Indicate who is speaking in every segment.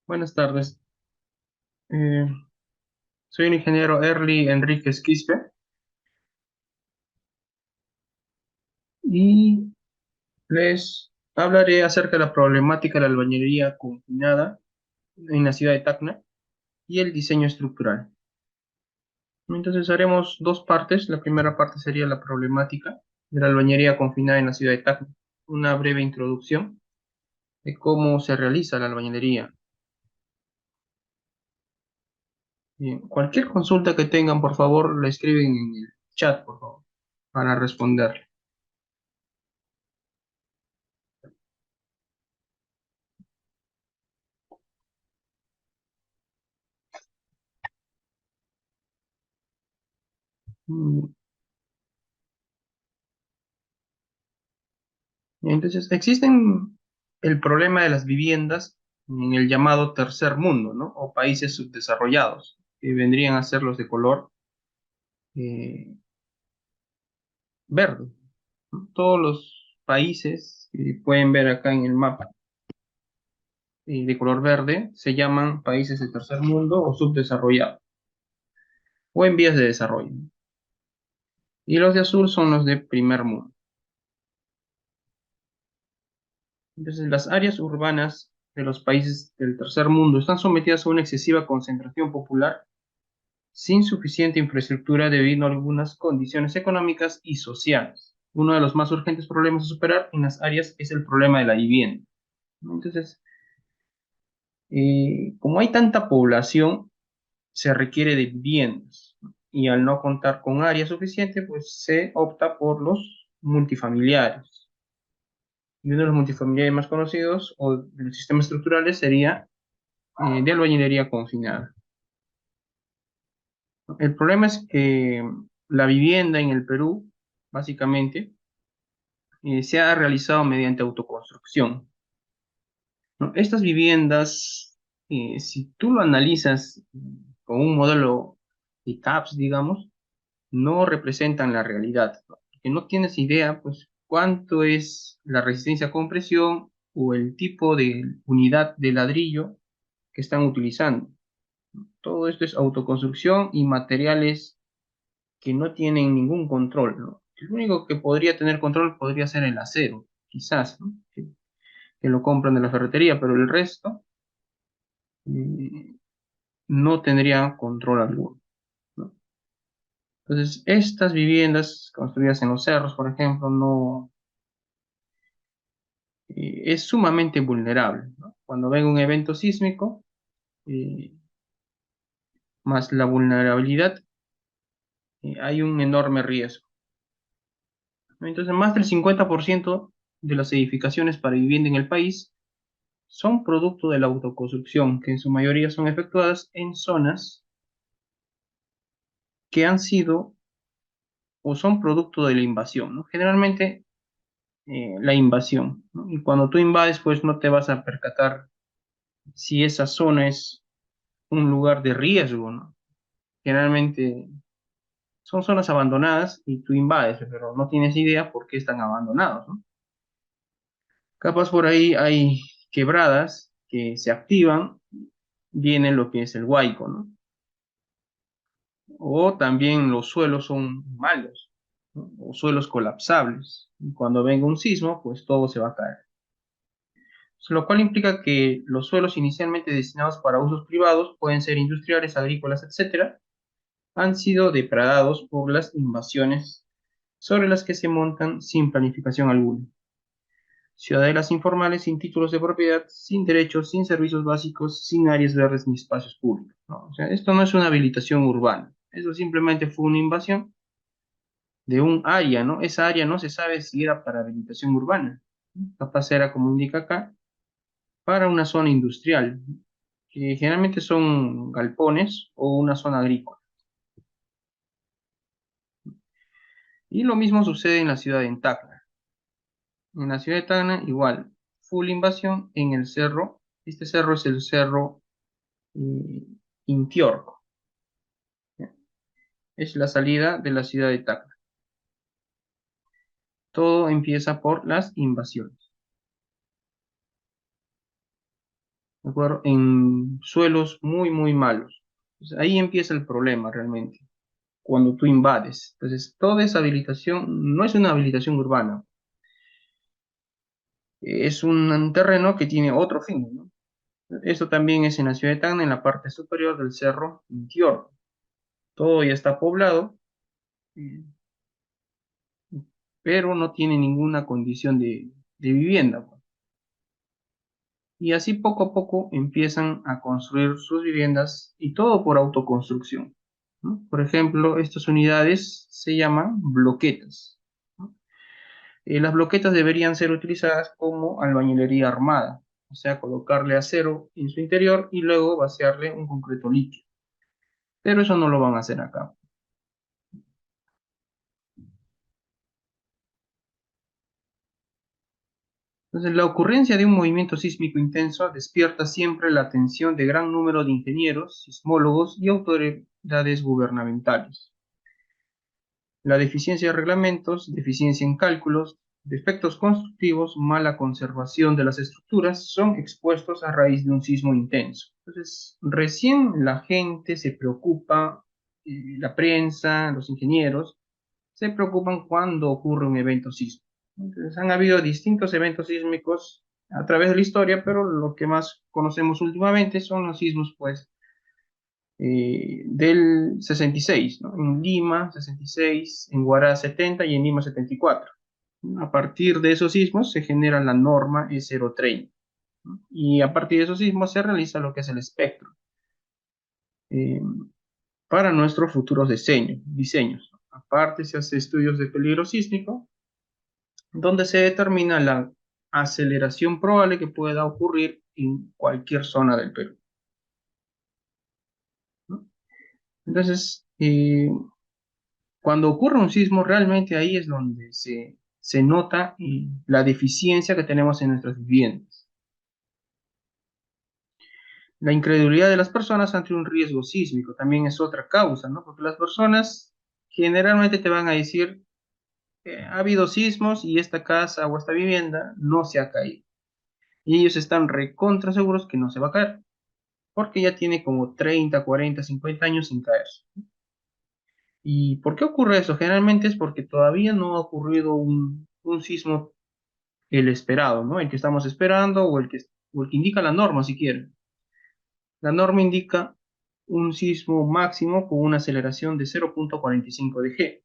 Speaker 1: Buenas tardes. Eh, Soy el ingeniero Erly Enríquez Quispe y les hablaré acerca de la problemática de la albañilería confinada en la ciudad de Tacna y el diseño estructural. Entonces haremos dos partes. La primera parte sería la problemática de la albañilería confinada en la ciudad de Tacna. Una breve introducción de cómo se realiza la albañilería. Bien, cualquier consulta que tengan, por favor, la escriben en el chat, por favor, para responder. Entonces, existen el problema de las viviendas en el llamado tercer mundo, ¿no? O países subdesarrollados, que vendrían a ser los de color eh, verde, ¿no? Todos los países que pueden ver acá en el mapa de color verde se llaman países de tercer mundo o subdesarrollados, o en vías de desarrollo, ¿no? Y los de azul son los de primer mundo. Entonces, las áreas urbanas de los países del tercer mundo están sometidas a una excesiva concentración popular sin suficiente infraestructura debido a algunas condiciones económicas y sociales. Uno de los más urgentes problemas a superar en las áreas es el problema de la vivienda. Entonces, como hay tanta población, se requiere de viviendas, ¿no? Y al no contar con área suficiente, pues se opta por los multifamiliares. Y uno de los multifamiliares más conocidos o de los sistemas estructurales sería de albañilería confinada. El problema es que la vivienda en el Perú, básicamente, se ha realizado mediante autoconstrucción, ¿no? Estas viviendas, si tú lo analizas con un modelo de CAPS, digamos, no representan la realidad, ¿no? Porque no tienes idea, pues, cuánto es la resistencia a compresión o el tipo de unidad de ladrillo que están utilizando. Todo esto es autoconstrucción y materiales que no tienen ningún control, ¿no? El único que podría tener control podría ser el acero, quizás, ¿no? Que lo compran de la ferretería, pero el resto eh, no tendría control alguno, ¿no? Entonces, estas viviendas construidas en los cerros, por ejemplo, no es sumamente vulnerable, ¿no? Cuando venga un evento sísmico, eh, más la vulnerabilidad, hay un enorme riesgo, ¿no? Entonces, más del 50% de las edificaciones para vivienda en el país son producto de la autoconstrucción, que en su mayoría son efectuadas en zonas que han sido o son producto de la invasión, ¿no? Generalmente la invasión, ¿no? Y cuando tú invades, pues no te vas a percatar si esa zona es un lugar de riesgo, ¿no? Generalmente son zonas abandonadas y tú invades, pero no tienes idea por qué están abandonados, ¿no? Capaz por ahí hay quebradas que se activan, viene lo que es el huaico, ¿no? O también los suelos son malos, ¿no? O suelos colapsables. Y cuando venga un sismo, pues todo se va a caer. Lo cual implica que los suelos inicialmente destinados para usos privados, pueden ser industriales, agrícolas, etcétera, han sido depredados por las invasiones sobre las que se montan sin planificación alguna. Ciudadelas informales sin títulos de propiedad, sin derechos, sin servicios básicos, sin áreas verdes ni espacios públicos, ¿no? O sea, esto no es una habilitación urbana, eso simplemente fue una invasión de un área, ¿no? Esa área no se sabe si era para habilitación urbana, ¿no? Capaz era, como indica acá, para una zona industrial, que generalmente son galpones o una zona agrícola. Y lo mismo sucede en la ciudad de Tacna. En la ciudad de Tacna, igual, full invasión en el cerro. Este cerro es el cerro eh, Intiorco, ¿ya? Es la salida de la ciudad de Tacna. Todo empieza por las invasiones. ¿de acuerdo? En suelos muy, muy malos. Entonces, ahí empieza el problema realmente, cuando tú invades. Entonces, toda esa habilitación no es una habilitación urbana, es un terreno que tiene otro fin, ¿no? Eso también es en la ciudad de Tacna, en la parte superior del cerro Intior. Todo ya está poblado, eh, pero no tiene ninguna condición de vivienda, pues. Y así poco a poco empiezan a construir sus viviendas y todo por autoconstrucción, ¿no? Por ejemplo, estas unidades se llaman bloquetas, ¿no? Las bloquetas deberían ser utilizadas como albañilería armada, o sea, colocarle acero en su interior y luego vaciarle un concreto líquido. Pero eso no lo van a hacer acá. Entonces, la ocurrencia de un movimiento sísmico intenso despierta siempre la atención de gran número de ingenieros, sismólogos y autoridades gubernamentales. La deficiencia de reglamentos, deficiencia en cálculos, defectos constructivos, mala conservación de las estructuras son expuestos a raíz de un sismo intenso. Entonces, recién la gente se preocupa, la prensa, los ingenieros, se preocupan cuando ocurre un evento sísmico. Entonces, han habido distintos eventos sísmicos a través de la historia, pero lo que más conocemos últimamente son los sismos, pues, del 66, ¿no? En Lima 66, en Huaraz 70 y en Lima 74. A partir de esos sismos se genera la norma E030, ¿no? Y a partir de esos sismos se realiza lo que es el espectro eh, para nuestros futuros diseños. Aparte se hace estudios de peligro sísmico, donde se determina la aceleración probable que pueda ocurrir en cualquier zona del Perú, ¿no? Entonces, cuando ocurre un sismo, realmente ahí es donde se nota la deficiencia que tenemos en nuestras viviendas. La incredulidad de las personas ante un riesgo sísmico también es otra causa, ¿no? Porque las personas generalmente te van a decir, ha habido sismos y esta casa o esta vivienda no se ha caído. Y ellos están recontra seguros que no se va a caer, porque ya tiene como 30, 40, 50 años sin caerse. ¿Y por qué ocurre eso? Generalmente es porque todavía no ha ocurrido un sismo el esperado, ¿no? El que estamos esperando o el que indica la norma, si quieren. La norma indica un sismo máximo con una aceleración de 0,45 de G.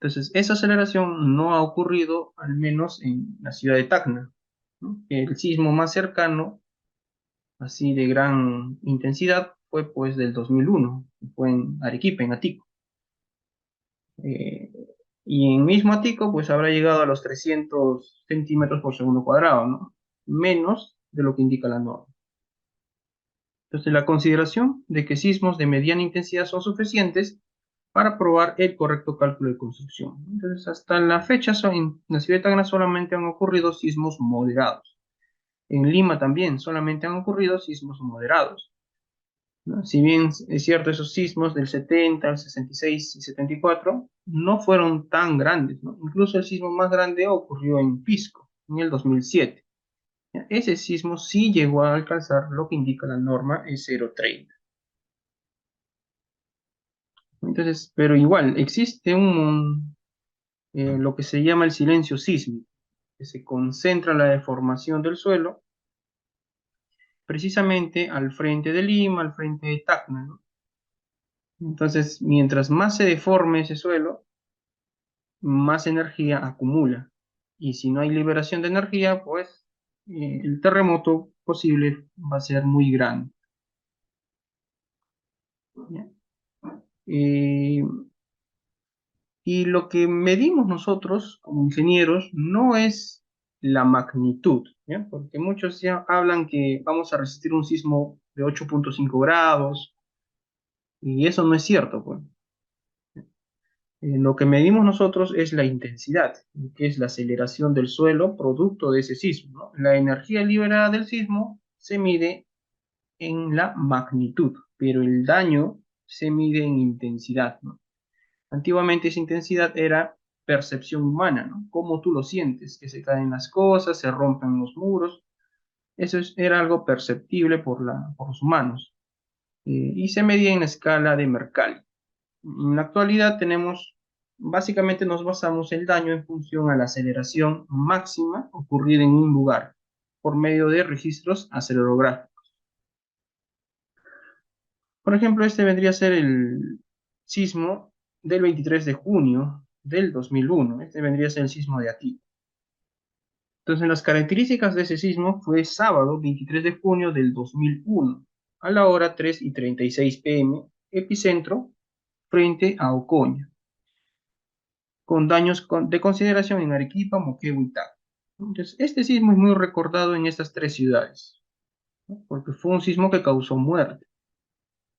Speaker 1: Entonces, esa aceleración no ha ocurrido, al menos en la ciudad de Tacna, ¿no? El sismo más cercano, así de gran intensidad, fue pues del 2001, fue en Arequipa, en Atico. Eh, y en mismo Atico, pues habrá llegado a los 300 centímetros por segundo cuadrado, ¿no? Menos de lo que indica la norma. Entonces, la consideración de que sismos de mediana intensidad son suficientes para probar el correcto cálculo de construcción. Entonces, hasta la fecha, en la ciudad de Tacna solamente han ocurrido sismos moderados. En Lima también solamente han ocurrido sismos moderados, ¿no? Si bien es cierto, esos sismos del 70, el 66 y 74 no fueron tan grandes, ¿no? Incluso el sismo más grande ocurrió en Pisco, en el 2007. Ese sismo sí llegó a alcanzar lo que indica la norma E030. Entonces, pero igual, existe lo que se llama el silencio sísmico, que se concentra la deformación del suelo precisamente al frente de Lima, al frente de Tacna, ¿no? Entonces, mientras más se deforme ese suelo, más energía acumula. Y si no hay liberación de energía, pues el terremoto posible va a ser muy grande, ¿ya? Eh, Y lo que medimos nosotros como ingenieros no es la magnitud, ¿ya? Porque muchos ya hablan que vamos a resistir un sismo de 8,5 grados, y eso no es cierto, pues. Lo que medimos nosotros es la intensidad, que es la aceleración del suelo producto de ese sismo, ¿no? La energía liberada del sismo se mide en la magnitud, pero el daño se mide en intensidad, ¿no? Antiguamente esa intensidad era percepción humana, ¿no? Cómo tú lo sientes, que se caen las cosas, se rompen los muros. era algo perceptible por los humanos, y se medía en la escala de Mercalli. En la actualidad básicamente nos basamos el daño en función a la aceleración máxima ocurrida en un lugar, por medio de registros acelerográficos. Por ejemplo, este vendría a ser el sismo del 23 de junio del 2001. Este vendría a ser el sismo de aquí. Entonces, las características de ese sismo fue sábado 23 de junio del 2001, a la hora 3:36 p.m., epicentro frente a Ocoña, con daños de consideración en Arequipa, Moquegua y Tacna. Entonces, este sismo es muy recordado en estas tres ciudades, ¿no? Porque fue un sismo que causó muerte,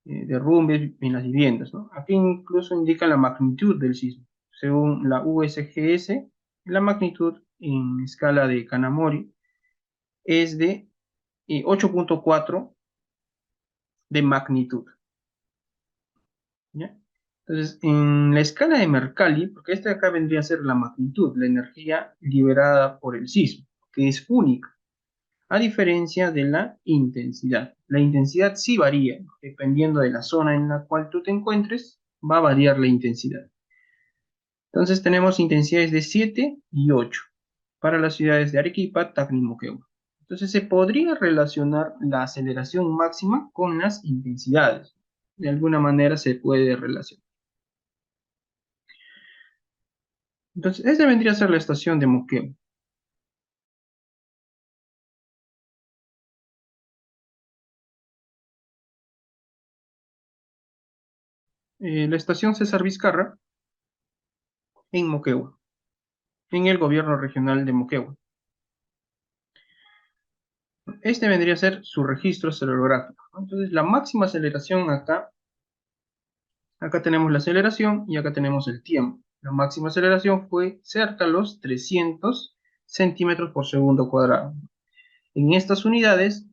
Speaker 1: derrumbes en las viviendas, ¿no? Aquí incluso indica la magnitud del sismo. Según la USGS, la magnitud en escala de Kanamori es de 8.4 de magnitud, ¿ya? Entonces, en la escala de Mercalli, porque esta de acá vendría a ser la magnitud, la energía liberada por el sismo, que es única, a diferencia de la intensidad. La intensidad sí varía, ¿no? Dependiendo de la zona en la cual tú te encuentres, va a variar la intensidad. Entonces tenemos intensidades de 7 y 8 para las ciudades de Arequipa, Tacna y Moquegua. Entonces se podría relacionar la aceleración máxima con las intensidades. De alguna manera se puede relacionar. Entonces, esta vendría a ser la estación de Moquegua. La estación César Vizcarra en Moquegua, en el gobierno regional de Moquegua. Este vendría a ser su registro acelerográfico. Entonces, la máxima aceleración acá tenemos la aceleración y acá tenemos el tiempo. La máxima aceleración fue cerca de los 300 centímetros por segundo cuadrado. En estas unidades,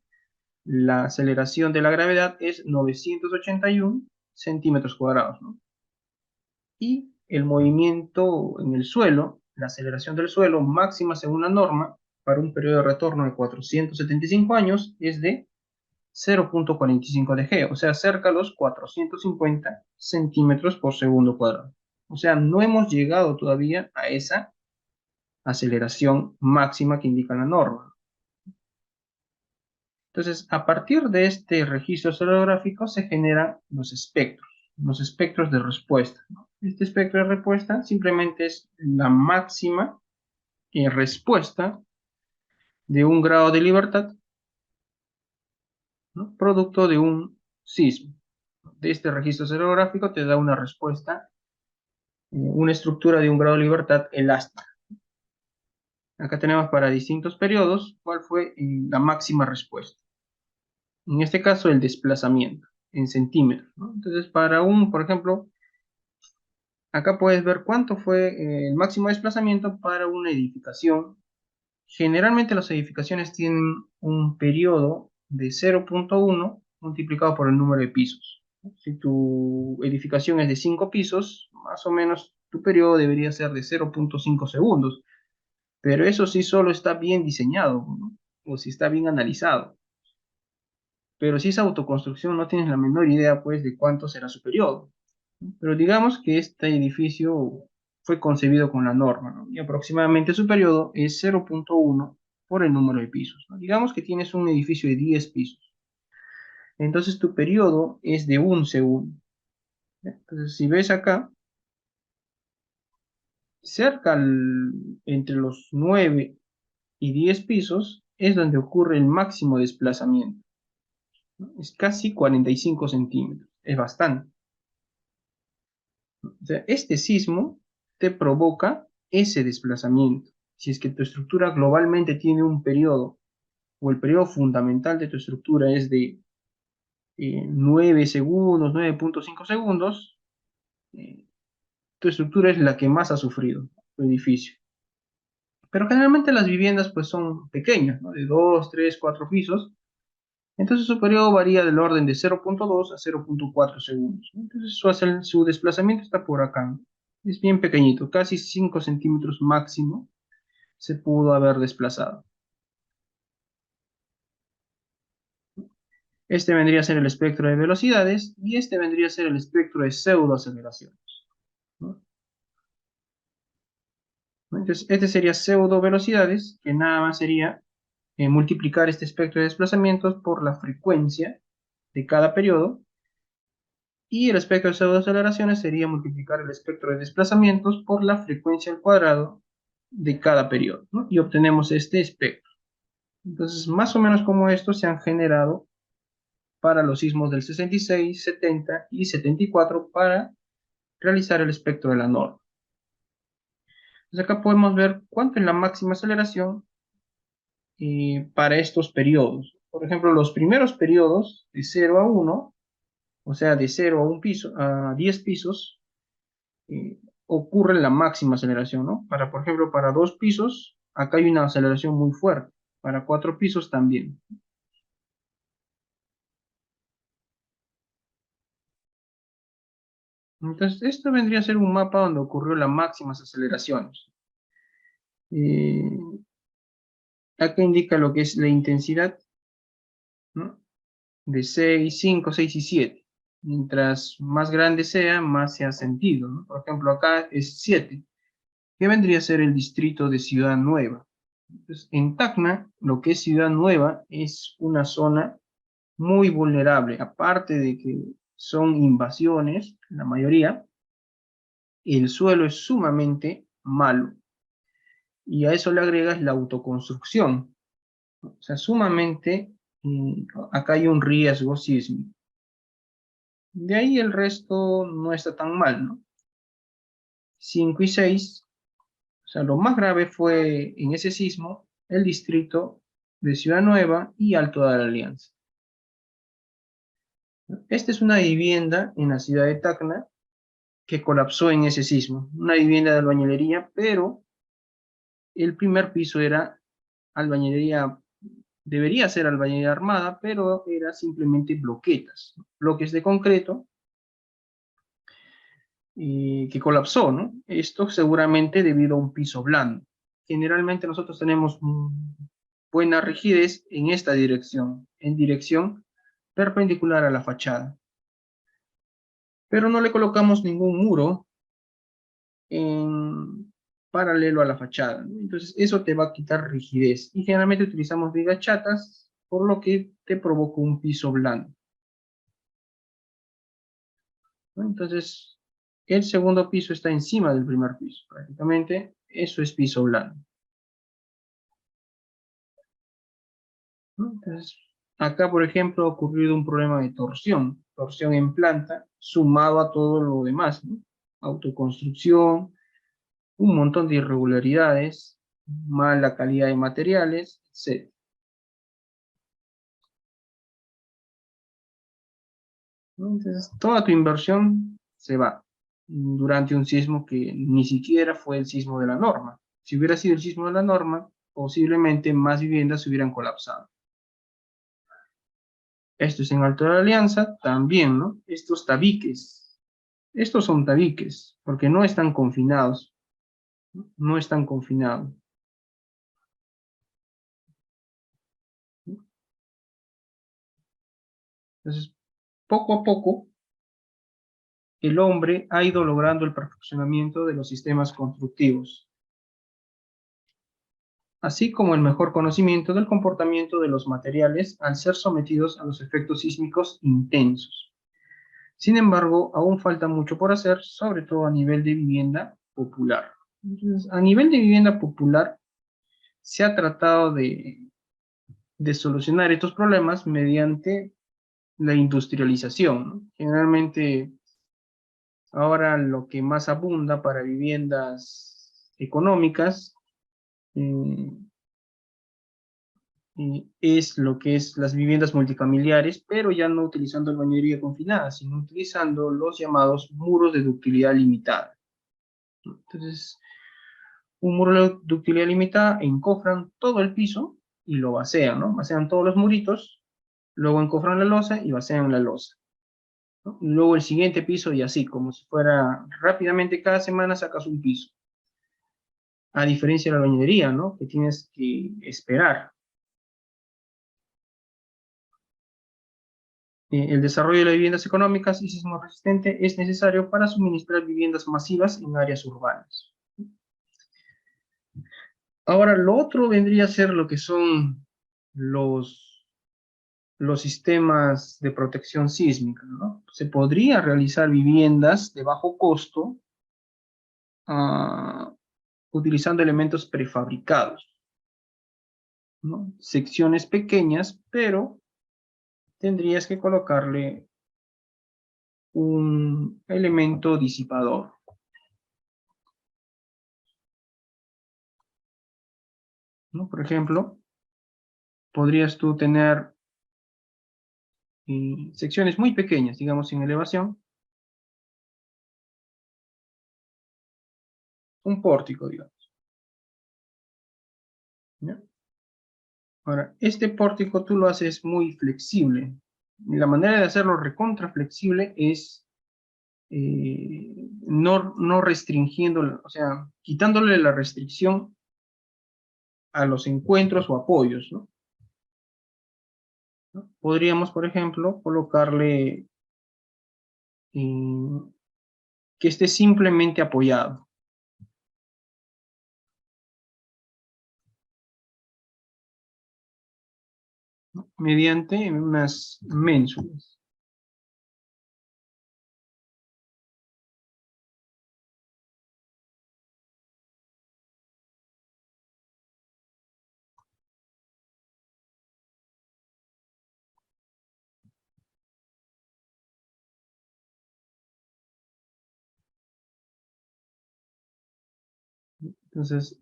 Speaker 1: la aceleración de la gravedad es 981 centímetros cuadrados, ¿no? Y el movimiento en el suelo, la aceleración del suelo máxima según la norma, para un periodo de retorno de 475 años, es de 0.45 de G, o sea, cerca de los 450 centímetros por segundo cuadrado. O sea, no hemos llegado todavía a esa aceleración máxima que indica la norma. Entonces, a partir de este registro acelerográfico se generan los espectros de respuesta, ¿no? Este espectro de respuesta simplemente es la máxima respuesta de un grado de libertad, ¿no? Producto de un sismo. De este registro acelerográfico te da una respuesta, una estructura de un grado de libertad elástica. Acá tenemos para distintos periodos cuál fue la máxima respuesta. En este caso, el desplazamiento en centímetros, ¿no? Entonces, por ejemplo, acá puedes ver cuánto fue el máximo desplazamiento para una edificación. Generalmente las edificaciones tienen un periodo de 0.1 multiplicado por el número de pisos. Si tu edificación es de 5 pisos, más o menos tu periodo debería ser de 0.5 segundos. Pero eso sí solo está bien diseñado, ¿no? O si está bien analizado. Pero si es autoconstrucción, no tienes la menor idea, pues, de cuánto será su periodo. Pero digamos que este edificio fue concebido con la norma, ¿no? Y aproximadamente su periodo es 0.1 por el número de pisos, ¿no? Digamos que tienes un edificio de 10 pisos. Entonces tu periodo es de 1 segundo. ¿Ya? Entonces, si ves acá, entre los 9 y 10 pisos es donde ocurre el máximo desplazamiento, ¿no? Es casi 45 centímetros, es bastante. O sea, este sismo te provoca ese desplazamiento. Si es que tu estructura globalmente tiene un periodo, o el periodo fundamental de tu estructura es de 9 segundos, 9.5 segundos, eh, tu estructura es la que más ha sufrido, tu edificio. Pero generalmente las viviendas pues son pequeñas, ¿no? De 2, 3, 4 pisos. Entonces su periodo varía del orden de 0.2 a 0.4 segundos, ¿no? Entonces su desplazamiento está por acá, ¿no? Es bien pequeñito, casi 5 centímetros máximo se pudo haber desplazado. Este vendría a ser el espectro de velocidades y este vendría a ser el espectro de pseudoaceleraciones, ¿no? Entonces, este sería pseudo velocidades, que nada más sería multiplicar este espectro de desplazamientos por la frecuencia de cada periodo, y el espectro de pseudoaceleraciones sería multiplicar el espectro de desplazamientos por la frecuencia al cuadrado de cada periodo, ¿no? Y obtenemos este espectro. Entonces, más o menos como estos se han generado para los sismos del 66, 70 y 74 para realizar el espectro de la norma. Entonces acá podemos ver cuánto es la máxima aceleración para estos periodos. Por ejemplo, los primeros periodos de 0 a 1, o sea, de 0 a, un piso, a 10 pisos, ocurre la máxima aceleración, ¿no? Para, por ejemplo, para 2 pisos, acá hay una aceleración muy fuerte. Para 4 pisos también. Entonces, esto vendría a ser un mapa donde ocurrió las máximas aceleraciones. Eh, Acá indica lo que es la intensidad, ¿no? De 6, 5, 6 y 7. Mientras más grande sea, más se ha sentido, ¿no? Por ejemplo, acá es 7, que vendría a ser el distrito de Ciudad Nueva. Entonces, en Tacna, lo que es Ciudad Nueva es una zona muy vulnerable, aparte de que son invasiones, la mayoría, el suelo es sumamente malo. Y a eso le agregas la autoconstrucción. O sea, sumamente, acá hay un riesgo sísmico. De ahí el resto no está tan mal, ¿no? 5 y 6, o sea, lo más grave fue en ese sismo el distrito de Ciudad Nueva y Alto de la Alianza. Esta es una vivienda en la ciudad de Tacna que colapsó en ese sismo, una vivienda de albañilería, pero el primer piso era albañilería, debería ser albañilería armada, pero era simplemente bloquetas, bloques de concreto que colapsó, ¿no? Esto seguramente debido a un piso blando. Generalmente nosotros tenemos buena rigidez en esta dirección, en dirección perpendicular a la fachada. Pero no le colocamos ningún muro en paralelo a la fachada, ¿no? Entonces eso te va a quitar rigidez. Y generalmente utilizamos vigas chatas, por lo que te provoca un piso blando, ¿no? Entonces el segundo piso está encima del primer piso, prácticamente eso es piso blando, ¿no? Entonces acá, por ejemplo, ha ocurrido un problema de torsión, torsión en planta, sumado a todo lo demás, ¿no? Autoconstrucción, un montón de irregularidades, mala calidad de materiales, etc. ¿No? Entonces, toda tu inversión se va durante un sismo que ni siquiera fue el sismo de la norma. Si hubiera sido el sismo de la norma, posiblemente más viviendas se hubieran colapsado. Esto es en Alto de la Alianza, también, ¿no? Estos tabiques, estos son tabiques, porque no están confinados, ¿no? No están confinados. Entonces, poco a poco, el hombre ha ido logrando el perfeccionamiento de los sistemas constructivos, así como el mejor conocimiento del comportamiento de los materiales al ser sometidos a los efectos sísmicos intensos. Sin embargo, aún falta mucho por hacer, sobre todo a nivel de vivienda popular. Entonces, a nivel de vivienda popular, se ha tratado de solucionar estos problemas mediante la industrialización, ¿no? Generalmente, ahora lo que más abunda para viviendas económicas eh, es lo que es las viviendas multifamiliares, pero ya no utilizando albañilería confinada, sino utilizando los llamados muros de ductilidad limitada. Entonces, un muro de ductilidad limitada encofran todo el piso y lo vacían, ¿no? Vacían todos los muritos, luego encofran la losa y vacían la losa, ¿no? Y luego el siguiente piso y así, como si fuera rápidamente cada semana sacas un piso. A diferencia de la albañilería, ¿no? Que tienes que esperar. El desarrollo de las viviendas económicas y sismo resistente es necesario para suministrar viviendas masivas en áreas urbanas. Ahora, lo otro vendría a ser lo que son los, los sistemas de protección sísmica, ¿no? Se podría realizar viviendas de bajo costo utilizando elementos prefabricados, ¿no? Secciones pequeñas, pero tendrías que colocarle un elemento disipador, ¿no? Por ejemplo, podrías tú tener secciones muy pequeñas, digamos, en elevación, un pórtico, digamos, ¿ya? Ahora, este pórtico tú lo haces muy flexible. La manera de hacerlo recontra flexible es no restringiendo, o sea, quitándole la restricción a los encuentros o apoyos, ¿no? ¿No? Podríamos, por ejemplo, colocarle que esté simplemente apoyado, ¿no? Mediante unas ménsulas. Entonces,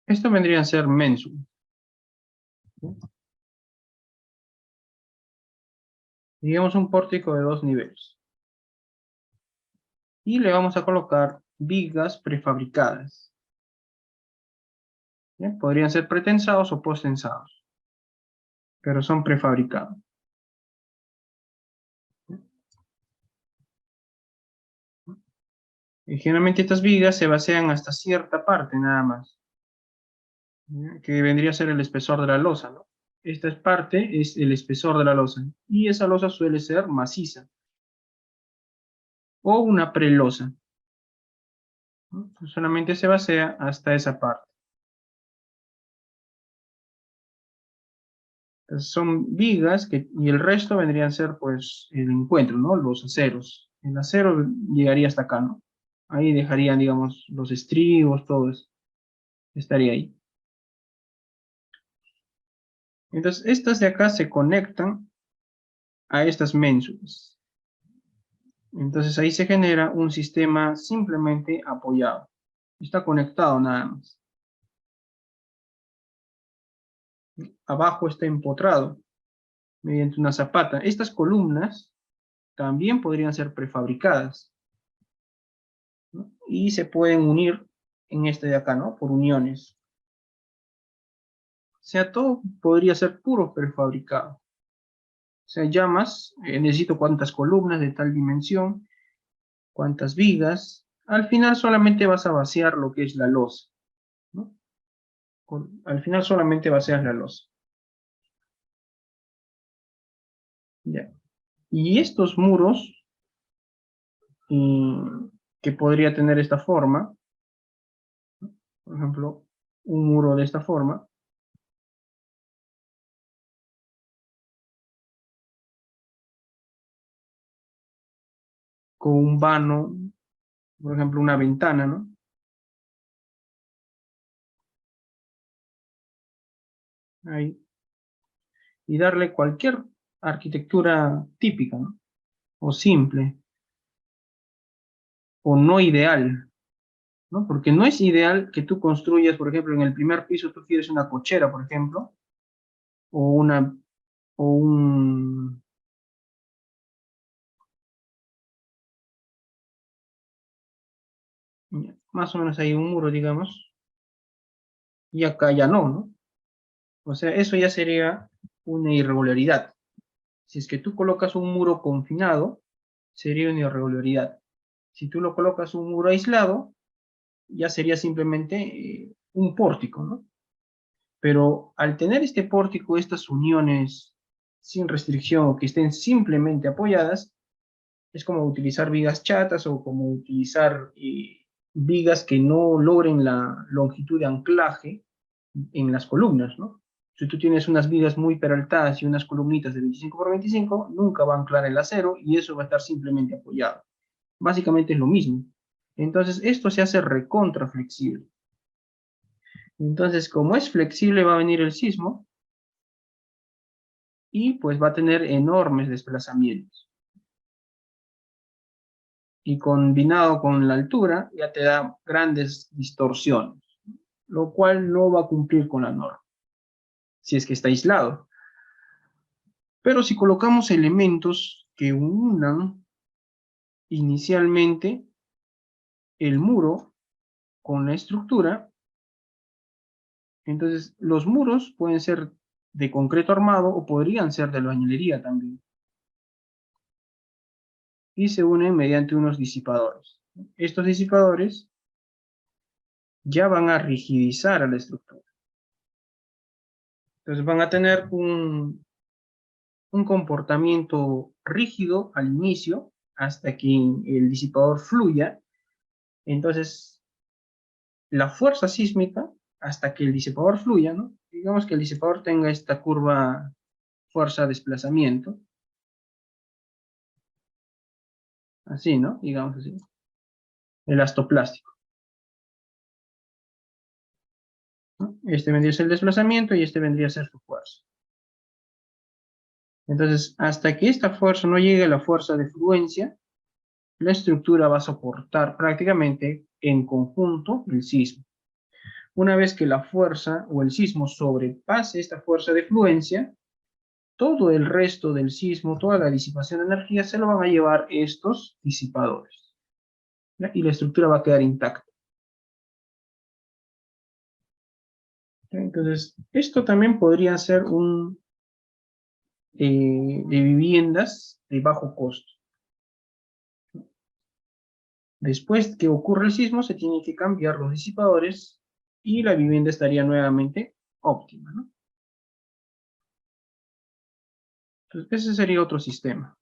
Speaker 1: esto vendría a ser ménsulas, ¿no? Digamos un pórtico de 2 niveles. Y le vamos a colocar vigas prefabricadas, ¿ya? Podrían ser pretensados o posttensados, pero son prefabricados. Y generalmente estas vigas se vacían hasta cierta parte nada más, ¿ya? Que vendría a ser el espesor de la losa, ¿no? Esta parte es el espesor de la losa, y esa losa suele ser maciza, o una prelosa, ¿no? Solamente se vacía hasta esa parte. Entonces, son vigas y el resto vendrían a ser pues el encuentro, ¿no? Los aceros. El acero llegaría hasta acá, ¿no? Ahí dejarían, digamos, los estribos, todo eso. Estaría ahí. Entonces, estas de acá se conectan a estas ménsulas. Entonces, ahí se genera un sistema simplemente apoyado. Está conectado nada más. Abajo está empotrado mediante una zapata. Estas columnas también podrían ser prefabricadas, ¿no? Y se pueden unir en este de acá, ¿no? Por uniones. O sea, todo podría ser puro prefabricado. O sea, llamas, necesito cuántas columnas de tal dimensión, cuántas vigas. Al final solamente vas a vaciar lo que es la losa, ¿no? Al final solamente vacías la losa. Ya. Y estos muros, que podría tener esta forma, por ejemplo, un muro de esta forma, con un vano, por ejemplo, una ventana, ¿no? Ahí. Y darle cualquier arquitectura típica, ¿no? O simple, o no ideal, ¿no? Porque no es ideal que tú construyas, por ejemplo, en el primer piso tú quieres una cochera, por ejemplo, o una, o un, más o menos ahí un muro, digamos, y acá ya no, ¿no? O sea, eso ya sería una irregularidad. Si es que tú colocas un muro confinado, sería una irregularidad. Si tú lo colocas un muro aislado, ya sería simplemente un pórtico, ¿no? Pero al tener este pórtico, estas uniones sin restricción o que estén simplemente apoyadas, es como utilizar vigas chatas o como utilizar vigas que no logren la longitud de anclaje en las columnas, ¿no? Si tú tienes unas vigas muy peraltadas y unas columnitas de 25 por 25, nunca va a anclar el acero y eso va a estar simplemente apoyado. Básicamente es lo mismo. Entonces, esto se hace recontra flexible. Entonces, como es flexible, va a venir el sismo y pues va a tener enormes desplazamientos. Y combinado con la altura, ya te da grandes distorsiones, lo cual no va a cumplir con la norma, si es que está aislado. Pero si colocamos elementos que unan inicialmente el muro con la estructura, entonces los muros pueden ser de concreto armado o podrían ser de albañilería también. Y se unen mediante unos disipadores. Estos disipadores ya van a rigidizar a la estructura. Entonces van a tener un comportamiento rígido al inicio, hasta que el disipador fluya. Entonces, la fuerza sísmica, hasta que el disipador fluya, ¿no? Digamos que el disipador tenga esta curva fuerza-desplazamiento, así, ¿no? Digamos así, elastoplástico, ¿no? Este vendría a ser el desplazamiento y este vendría a ser su fuerza. Entonces, hasta que esta fuerza no llegue a la fuerza de fluencia, la estructura va a soportar prácticamente en conjunto el sismo. Una vez que la fuerza o el sismo sobrepase esta fuerza de fluencia, todo el resto del sismo, toda la disipación de energía, se lo van a llevar estos disipadores, ¿ya? Y la estructura va a quedar intacta. Entonces, esto también podría ser de viviendas de bajo costo. Después que ocurre el sismo, se tienen que cambiar los disipadores y la vivienda estaría nuevamente óptima, ¿no? Entonces, ese sería otro sistema.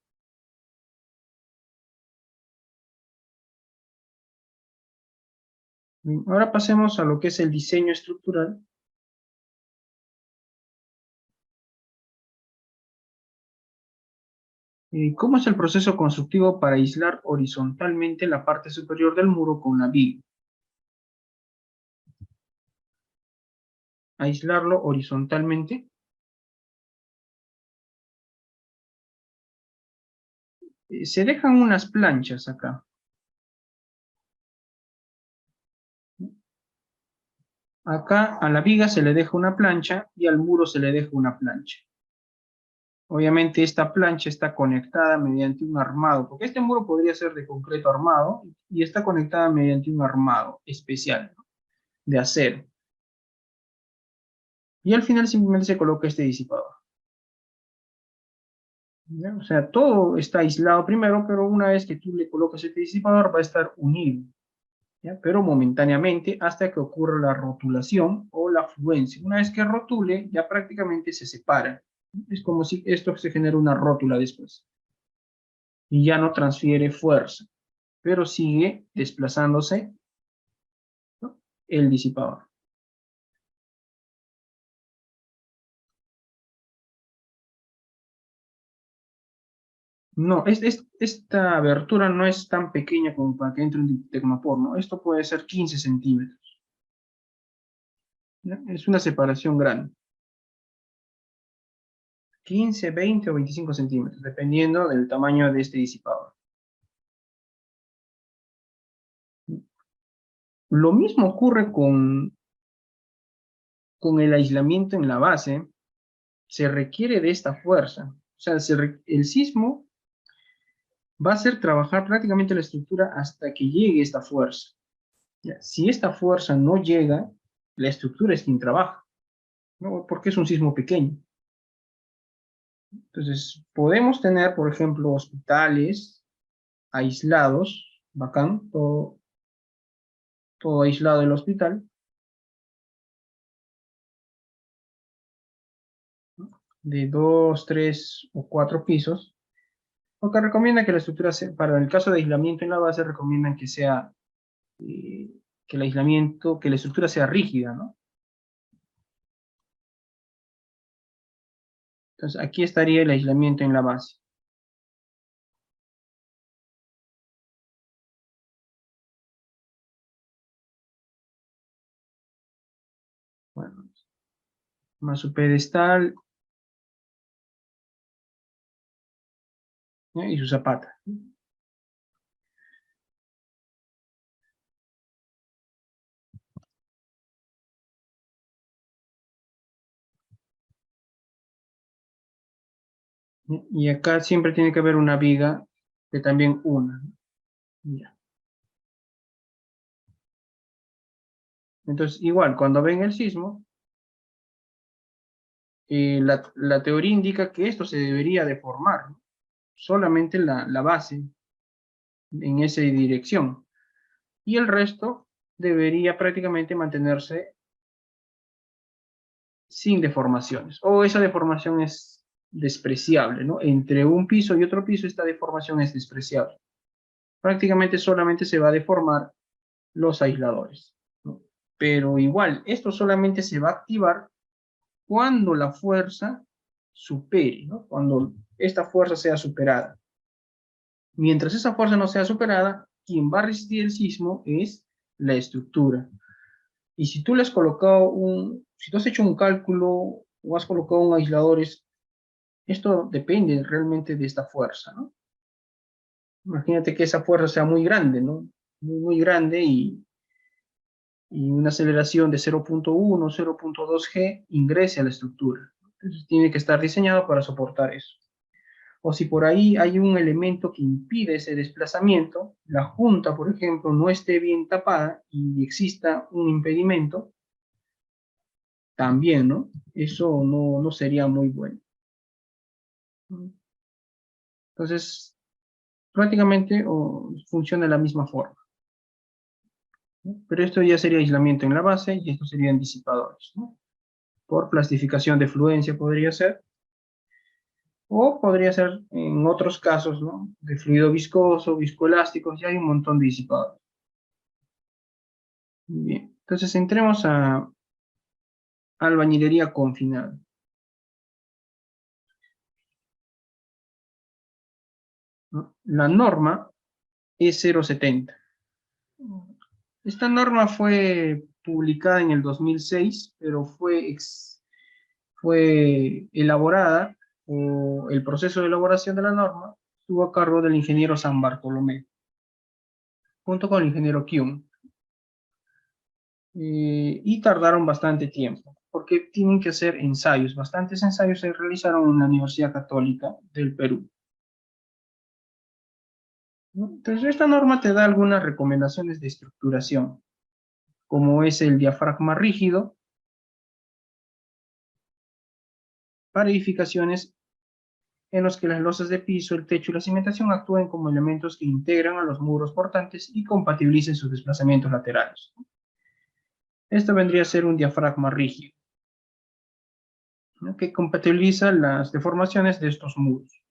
Speaker 1: Bien, ahora pasemos a lo que es el diseño estructural. ¿Cómo es el proceso constructivo para aislar horizontalmente la parte superior del muro con la viga? Aislarlo horizontalmente. Se dejan unas planchas acá. Acá a la viga se le deja una plancha y al muro se le deja una plancha. Obviamente esta plancha está conectada mediante un armado, porque este muro podría ser de concreto armado y está conectada mediante un armado especial, ¿no? De acero. Y al final simplemente se coloca este disipador, ¿ya? O sea, todo está aislado primero, pero una vez que tú le colocas este disipador va a estar unido, ¿ya? Pero momentáneamente hasta que ocurra la rotulación o la fluencia. Una vez que rotule, ya prácticamente se separa. Es como si esto se genera una rótula después. Y ya no transfiere fuerza, pero sigue desplazándose, ¿no? El disipador. No, esta abertura no es tan pequeña como para que entre un tecnopor, ¿no? Esto puede ser 15 centímetros, ¿ya? Es una separación grande. 15, 20 o 25 centímetros, dependiendo del tamaño de este disipador. Lo mismo ocurre con el aislamiento en la base. Se requiere de esta fuerza. O sea, el sismo va a hacer trabajar prácticamente la estructura hasta que llegue esta fuerza. ¿Ya? Si esta fuerza no llega, la estructura es quien trabaja, ¿no? Porque es un sismo pequeño. Entonces, podemos tener, por ejemplo, hospitales aislados, bacán, todo aislado del hospital, de 2, 3 o 4 pisos, porque recomiendan que la estructura sea, para el caso de aislamiento en la base, recomiendan que sea, que el aislamiento, que la estructura sea rígida, ¿no? Entonces, aquí estaría el aislamiento en la base. Bueno, más su pedestal, ¿no? Y su zapata. ¿No? Y acá siempre tiene que haber una viga que también una, ¿no? Ya. Entonces, igual, cuando ven el sismo, la teoría indica que esto se debería deformar, ¿no? Solamente la base en esa dirección. Y el resto debería prácticamente mantenerse sin deformaciones. O esa deformación es despreciable, ¿no? Entre un piso y otro piso esta deformación es despreciable. Prácticamente solamente se va a deformar los aisladores, ¿no? Pero igual, esto solamente se va a activar cuando la fuerza supere, ¿no? Cuando esta fuerza sea superada. Mientras esa fuerza no sea superada, quien va a resistir el sismo es la estructura. Y si tú le has colocado si tú has hecho un cálculo o has colocado un aislador, esto depende realmente de esta fuerza, ¿no? Imagínate que esa fuerza sea muy grande, ¿no? Muy, muy grande y una aceleración de 0.1, 0.2 G ingrese a la estructura. Entonces tiene que estar diseñado para soportar eso. O si por ahí hay un elemento que impide ese desplazamiento, la junta, por ejemplo, no esté bien tapada y exista un impedimento, también, ¿no? Eso no sería muy bueno. Entonces, prácticamente funciona de la misma forma, ¿no? Pero esto ya sería aislamiento en la base y estos serían disipadores, ¿no? Por plastificación de fluencia podría ser, o podría ser en otros casos, ¿no? De fluido viscoso, viscoelástico, ya hay un montón de disipadores. Bien, entonces entremos a albañilería confinada, ¿no? La norma es 070. Esta norma fue publicada en el 2006, pero fue elaborada, o el proceso de elaboración de la norma estuvo a cargo del ingeniero San Bartolomé, junto con el ingeniero Kuhn. Y tardaron bastante tiempo, porque tienen que hacer ensayos. Bastantes ensayos se realizaron en la Universidad Católica del Perú, ¿no? Entonces, esta norma te da algunas recomendaciones de estructuración, como es el diafragma rígido para edificaciones en los que las losas de piso, el techo y la cimentación actúen como elementos que integran a los muros portantes y compatibilicen sus desplazamientos laterales. Esto vendría a ser un diafragma rígido, ¿no? Que compatibiliza las deformaciones de estos muros,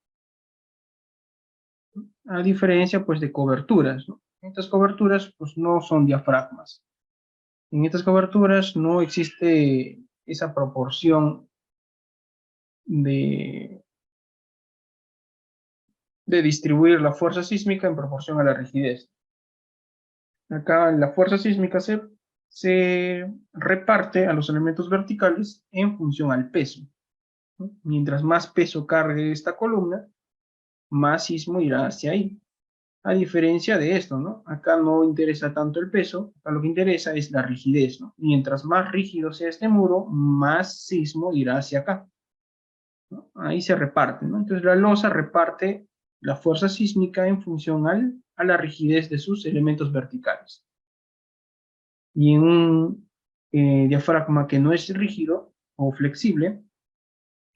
Speaker 1: a diferencia pues de coberturas, ¿no? Estas coberturas pues no son diafragmas. En estas coberturas no existe esa proporción de, de distribuir la fuerza sísmica en proporción a la rigidez. Acá la fuerza sísmica se reparte a los elementos verticales en función al peso, ¿no? Mientras más peso cargue esta columna, más sismo irá hacia ahí. A diferencia de esto, ¿no? Acá no interesa tanto el peso, acá lo que interesa es la rigidez, ¿no? Mientras más rígido sea este muro, más sismo irá hacia acá, ¿no? Ahí se reparte, ¿no? Entonces la losa reparte la fuerza sísmica en función a la rigidez de sus elementos verticales. Y en un diafragma que no es rígido o flexible,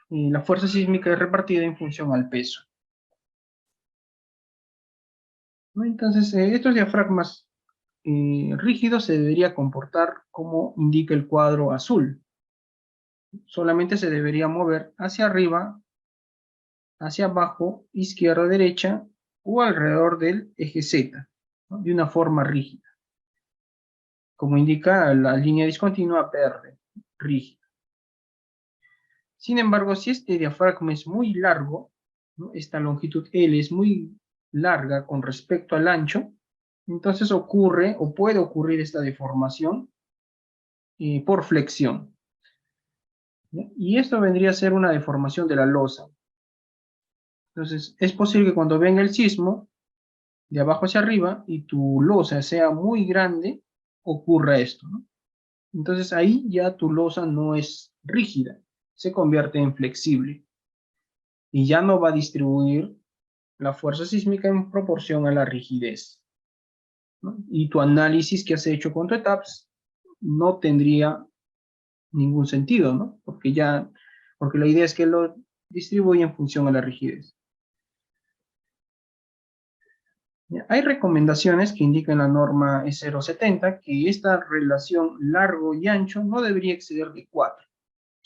Speaker 1: la fuerza sísmica es repartida en función al peso, ¿no? Entonces, estos diafragmas rígidos se debería comportar como indica el cuadro azul, Solamente se debería mover hacia arriba, hacia abajo, izquierda, derecha o alrededor del eje Z, ¿no? De una forma rígida. Como indica la línea discontinua verde, rígida. Sin embargo, si este diafragma es muy largo, ¿no? Esta longitud L es muy larga con respecto al ancho, entonces ocurre o puede ocurrir esta deformación por flexión, ¿ya? Y esto vendría a ser una deformación de la losa. Entonces, es posible que cuando venga el sismo, de abajo hacia arriba, y tu losa sea muy grande, ocurra esto, ¿no? Entonces ahí ya tu losa no es rígida, se convierte en flexible y ya no va a distribuir la fuerza sísmica en proporción a la rigidez, ¿no? Y tu análisis que has hecho con tu ETAPS no tendría ningún sentido, ¿no? Porque la idea es que lo distribuye en función a la rigidez. Hay recomendaciones que indican la norma E070 que esta relación largo y ancho no debería exceder de 4.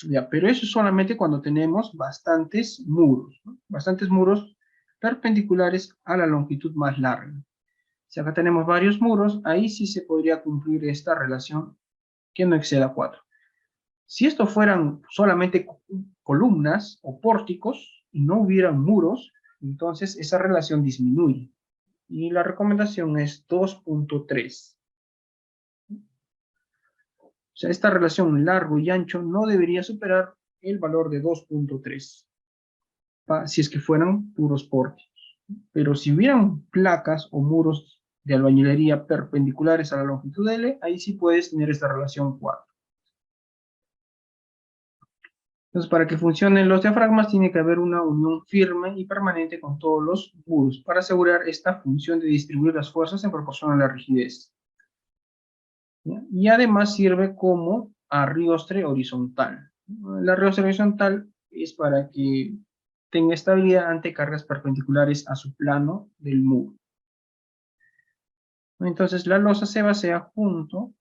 Speaker 1: Ya, pero eso es solamente cuando tenemos bastantes muros, ¿no? Bastantes muros perpendiculares a la longitud más larga. Si acá tenemos varios muros, ahí sí se podría cumplir esta relación que no exceda 4. Si esto fueran solamente columnas o pórticos y no hubieran muros, entonces esa relación disminuye. Y la recomendación es 2.3. O sea, esta relación largo y ancho no debería superar el valor de 2.3, si es que fueran puros pórticos. Pero si hubieran placas o muros de albañilería perpendiculares a la longitud L, ahí sí puedes tener esta relación 4. Entonces, para que funcionen los diafragmas, tiene que haber una unión firme y permanente con todos los muros para asegurar esta función de distribuir las fuerzas en proporción a la rigidez, ¿ya? Y además sirve como arriostre horizontal. La arriostre horizontal es para que tenga estabilidad ante cargas perpendiculares a su plano del muro. Entonces la losa se vacía junto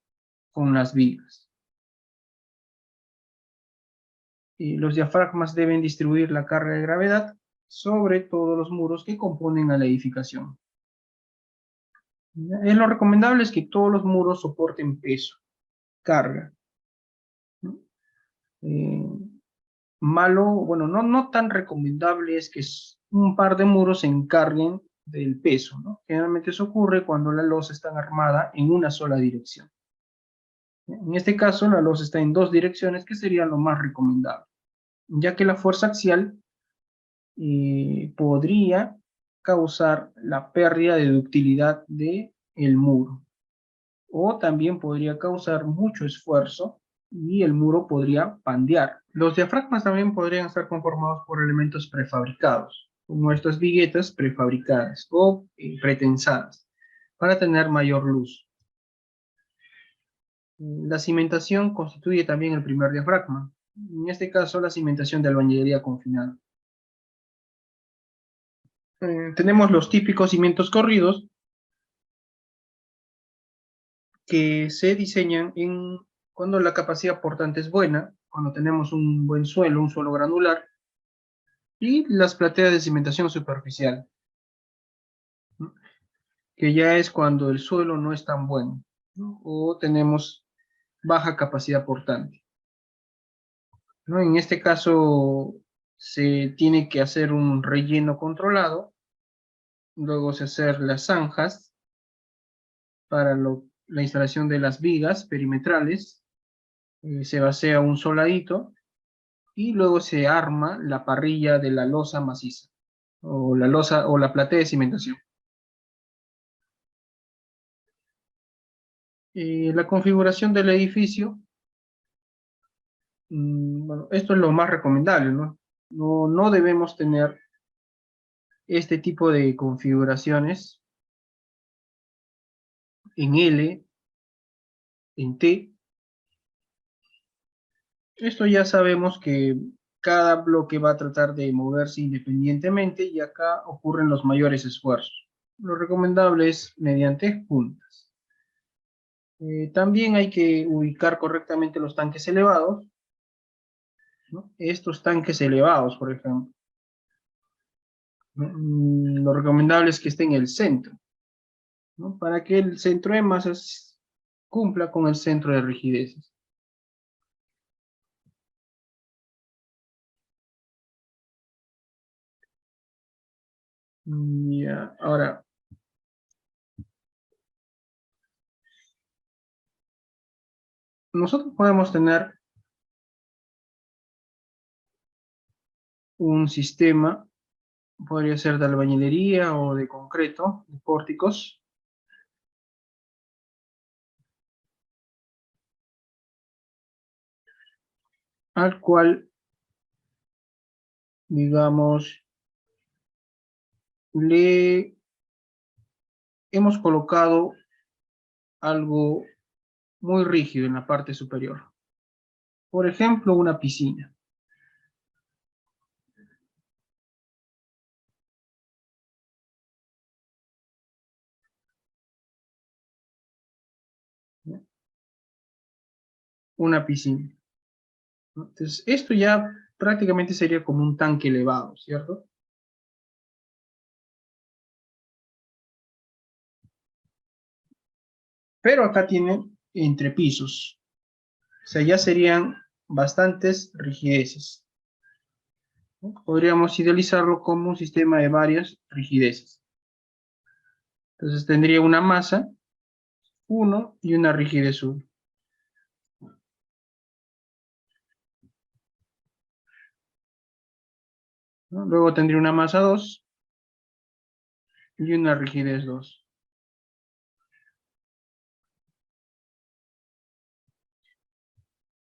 Speaker 1: con las vigas. Y los diafragmas deben distribuir la carga de gravedad sobre todos los muros que componen a la edificación. Lo recomendable es que todos los muros soporten peso, carga, ¿no? Eh, Malo, bueno, no tan recomendable es que un par de muros se encarguen del peso, ¿no? Generalmente eso ocurre cuando la losa está armada en una sola dirección. En este caso, la losa está en dos direcciones, que sería lo más recomendable, ya que la fuerza axial podría causar la pérdida de ductilidad del muro, o también podría causar mucho esfuerzo y el muro podría pandear. Los diafragmas también podrían estar conformados por elementos prefabricados, como estas viguetas prefabricadas o pretensadas, para tener mayor luz. La cimentación constituye también el primer diafragma, en este caso la cimentación de albañilería confinada. Tenemos los típicos cimientos corridos que se diseñan cuando la capacidad portante es buena, cuando tenemos un buen suelo, un suelo granular, y las plateas de cimentación superficial, ¿no? Que ya es cuando el suelo no es tan bueno, ¿no? O tenemos baja capacidad portante, ¿no? En este caso se tiene que hacer un relleno controlado, luego se hacer las zanjas para la instalación de las vigas perimetrales, se vacía un soladito y luego se arma la parrilla de la losa maciza o la losa o la platea de cimentación. La configuración del edificio, bueno, esto es lo más recomendable, ¿no? No debemos tener este tipo de configuraciones en L, en T. Esto ya sabemos que cada bloque va a tratar de moverse independientemente y acá ocurren los mayores esfuerzos. Lo recomendable es mediante juntas. También hay que ubicar correctamente los tanques elevados ¿no? Estos tanques elevados, por ejemplo. ¿No? Lo recomendable es que esté en el centro, ¿no? Para que el centro de masas cumpla con el centro de rigideces. Ya, ahora, nosotros podemos tener un sistema, podría ser de albañilería o de concreto, de pórticos, al cual, digamos, le hemos colocado algo muy rígido en la parte superior. Por ejemplo, una piscina. ¿No? Una piscina. ¿No? Entonces, esto ya prácticamente sería como un tanque elevado, ¿cierto? Pero acá tiene entrepisos. O sea, ya serían bastantes rigideces, ¿no? Podríamos idealizarlo como un sistema de varias rigideces. Entonces tendría una masa 1 y una rigidez 1. ¿No? Luego tendría una masa 2 y una rigidez 2.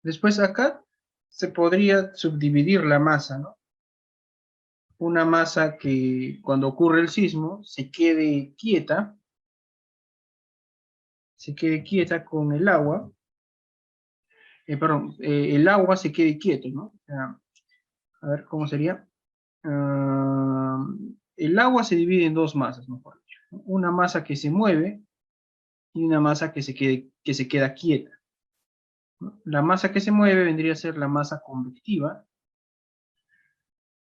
Speaker 1: Después acá se podría subdividir la masa, ¿no? Una masa que cuando ocurre el sismo se quede quieta con el agua, perdón, el agua se quede quieto, ¿no? O sea, a ver cómo sería. Ah, el agua se divide en dos masas, mejor dicho, ¿no? Una masa que se mueve y una masa que se queda quieta, ¿no? La masa que se mueve vendría a ser la masa convectiva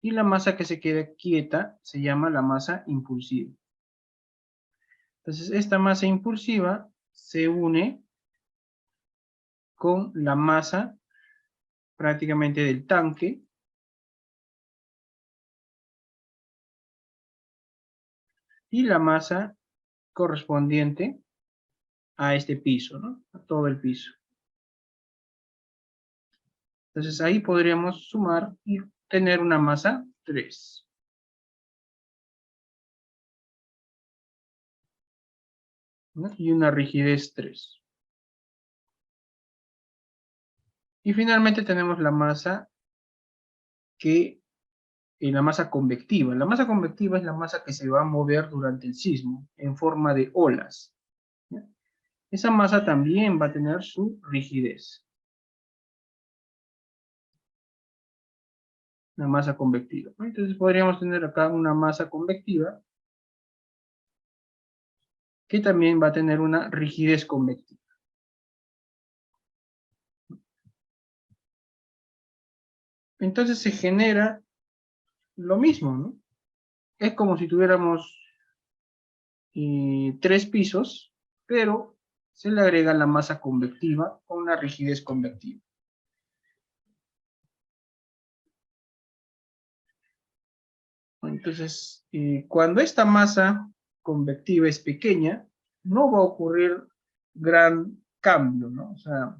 Speaker 1: y la masa que se queda quieta se llama la masa impulsiva. Entonces, esta masa impulsiva se une con la masa prácticamente del tanque y la masa correspondiente a este piso, ¿no? A todo el piso. Entonces ahí podríamos sumar y tener una masa 3, ¿no? Y una rigidez 3. Y finalmente tenemos la masa que la masa convectiva. La masa convectiva es la masa que se va a mover durante el sismo en forma de olas, ¿ya? Esa masa también va a tener su rigidez, la masa convectiva, ¿no? Entonces podríamos tener acá una masa convectiva que también va a tener una rigidez convectiva. Entonces se genera lo mismo, ¿no? Es como si tuviéramos 3 pisos, pero se le agrega la masa convectiva con una rigidez convectiva. Entonces, cuando esta masa convectiva es pequeña, no va a ocurrir gran cambio, ¿no? O sea,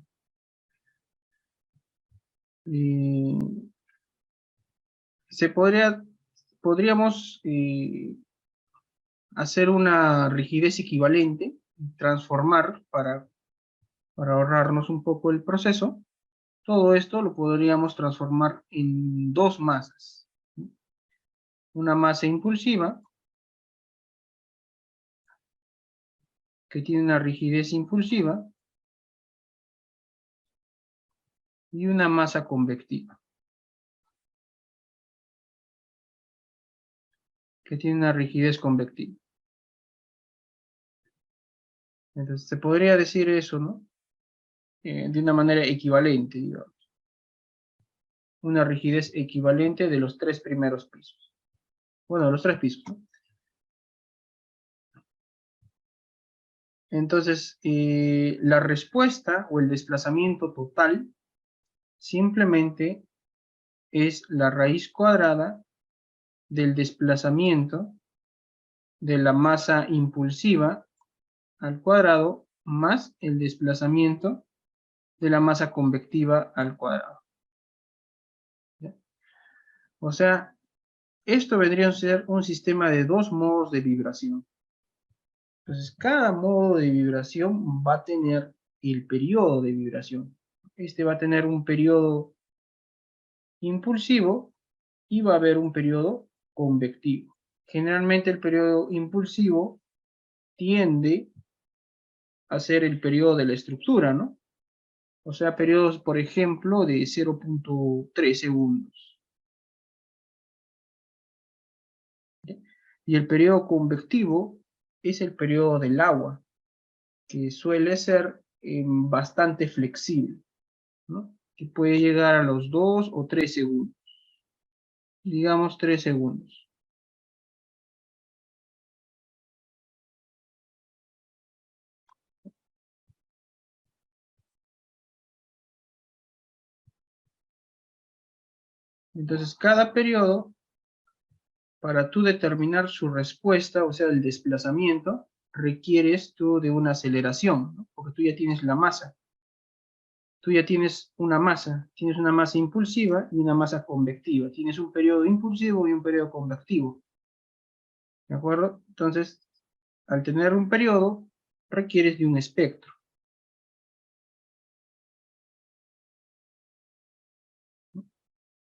Speaker 1: eh, podríamos hacer una rigidez equivalente, transformar para ahorrarnos un poco el proceso. Todo esto lo podríamos transformar en dos masas, ¿sí? Una masa impulsiva que tiene una rigidez impulsiva y una masa convectiva que tiene una rigidez convectiva. Entonces se podría decir eso, ¿no? De una manera equivalente, digamos. una rigidez equivalente de los 3 primeros pisos. Bueno, los 3 pisos, ¿no? Entonces, la respuesta o el desplazamiento total simplemente es la raíz cuadrada del desplazamiento de la masa impulsiva al cuadrado más el desplazamiento de la masa convectiva al cuadrado. ¿Ya? O sea, esto vendría a ser un sistema de 2 modos de vibración. Entonces, cada modo de vibración va a tener el periodo de vibración. Este va a tener un periodo impulsivo y va a haber un periodo convectivo. Generalmente el periodo impulsivo tiende a ser el periodo de la estructura, ¿no? O sea, periodos, por ejemplo, de 0.3 segundos. ¿Sí? Y el periodo convectivo es el periodo del agua, que suele ser bastante flexible, ¿no? Que puede llegar a los 2 o 3 segundos. Digamos 3 segundos. Entonces, cada periodo, para tú determinar su respuesta, o sea, el desplazamiento, requieres tú de una aceleración, ¿no? Porque tú ya tienes la masa. Tú ya tienes una masa impulsiva y una masa convectiva. Tienes un periodo impulsivo y un periodo convectivo. ¿De acuerdo? Entonces, al tener un periodo, requieres de un espectro.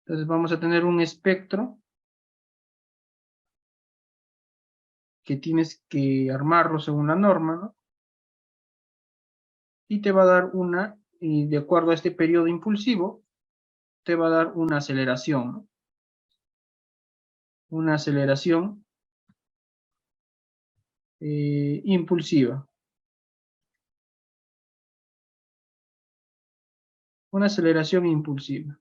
Speaker 1: Entonces vamos a tener un espectro que tienes que armarlo según la norma, ¿no? Y te va a dar y de acuerdo a este periodo impulsivo, te va a dar una aceleración, ¿no? Una aceleración impulsiva. Una aceleración impulsiva.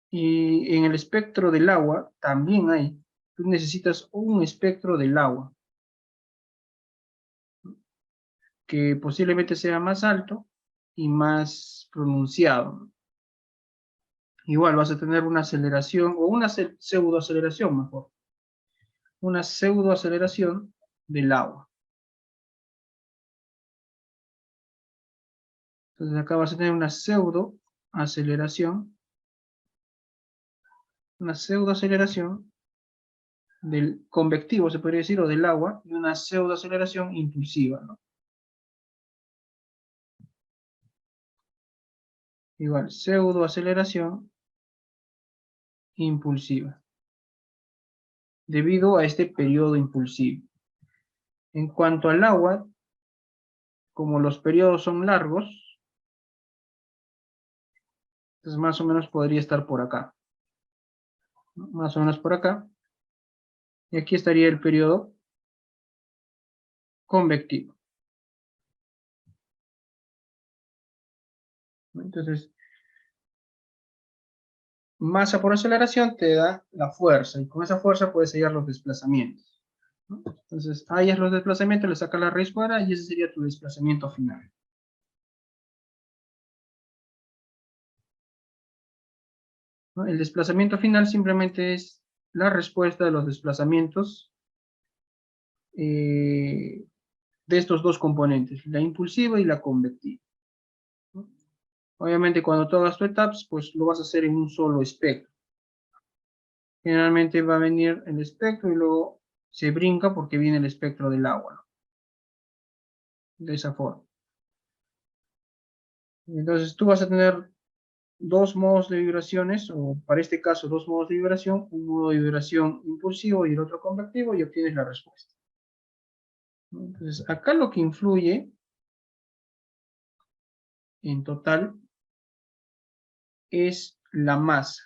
Speaker 1: Y en el espectro del agua también hay. Tú necesitas un espectro del agua que posiblemente sea más alto y más pronunciado. Igual vas a tener una aceleración o una pseudoaceleración mejor. Una pseudoaceleración del agua. Entonces acá vas a tener una pseudoaceleración del convectivo, se podría decir, o del agua, y una pseudoaceleración impulsiva, ¿no? Igual, pseudoaceleración impulsiva, debido a este periodo impulsivo. En cuanto al agua, como los periodos son largos, entonces más o menos podría estar por acá, ¿no? Más o menos por acá, y aquí estaría el periodo convectivo. Entonces, masa por aceleración te da la fuerza, y con esa fuerza puedes hallar los desplazamientos, ¿no? Entonces, hallas los desplazamientos, le sacas la raíz cuadrada y ese sería tu desplazamiento final. ¿No? El desplazamiento final simplemente es la respuesta de los desplazamientos de estos dos componentes, la impulsiva y la convectiva, ¿no? Obviamente cuando tú hagas tu etapas, pues lo vas a hacer en un solo espectro. Generalmente va a venir el espectro y luego se brinca porque viene el espectro del agua, ¿no? De esa forma. Entonces tú vas a tener dos modos de vibraciones, o para este caso dos modos de vibración, un modo de vibración impulsivo y el otro convectivo, y obtienes la respuesta. Entonces acá lo que influye en total es la masa,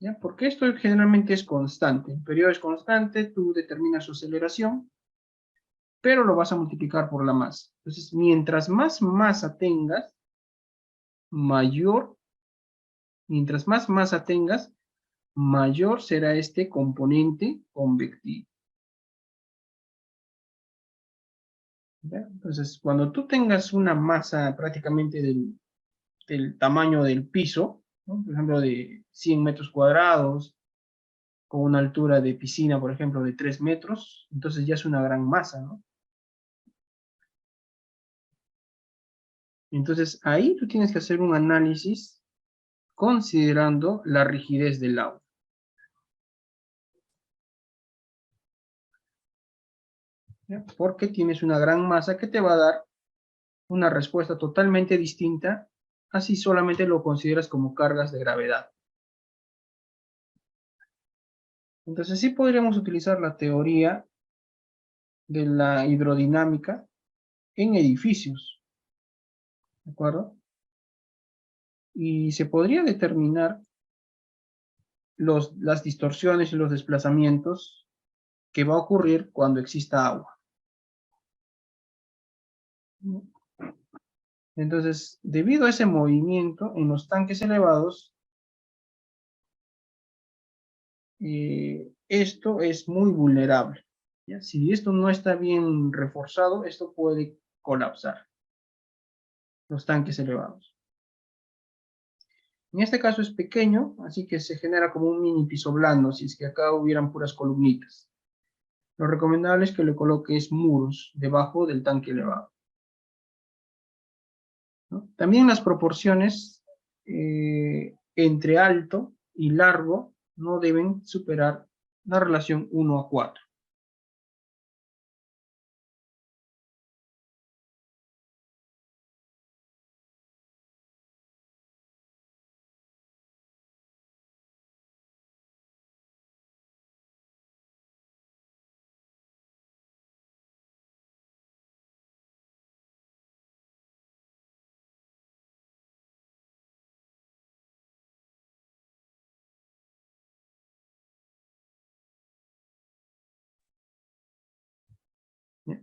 Speaker 1: ¿ya? Porque esto generalmente es constante, el periodo es constante, tú determinas su aceleración, pero lo vas a multiplicar por la masa. Entonces, mientras más masa tengas, mayor Mientras más masa tengas, mayor será este componente convectivo. ¿Ya? Entonces, cuando tú tengas una masa prácticamente del tamaño del piso, ¿no? Por ejemplo, de 100 metros cuadrados, con una altura de piscina, por ejemplo, de 3 metros, entonces ya es una gran masa, ¿no? Entonces, ahí tú tienes que hacer un análisis considerando la rigidez del agua. ¿Ya? Porque tienes una gran masa que te va a dar una respuesta totalmente distinta, así solamente lo consideras como cargas de gravedad. Entonces sí podríamos utilizar la teoría de la hidrodinámica en edificios, ¿de acuerdo? Y se podría determinar las distorsiones y los desplazamientos que va a ocurrir cuando exista agua. Entonces, debido a ese movimiento en los tanques elevados, esto es muy vulnerable, ¿ya? Si esto no está bien reforzado, esto puede colapsar, los tanques elevados. En este caso es pequeño, así que se genera como un mini piso blando, si es que acá hubieran puras columnitas. Lo recomendable es que le coloques muros debajo del tanque elevado, ¿no? También las proporciones entre alto y largo no deben superar la relación 1:4.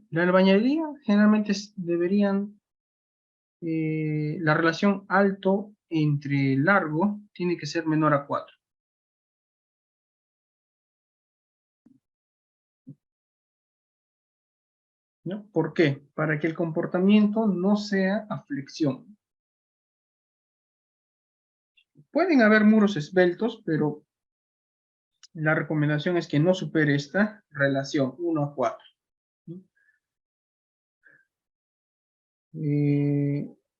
Speaker 1: La albañilería generalmente deberían, la relación alto entre largo tiene que ser menor a 4. ¿No? ¿Por qué? Para que el comportamiento no sea a flexión. Pueden haber muros esbeltos, pero la recomendación es que no supere esta relación 1:4.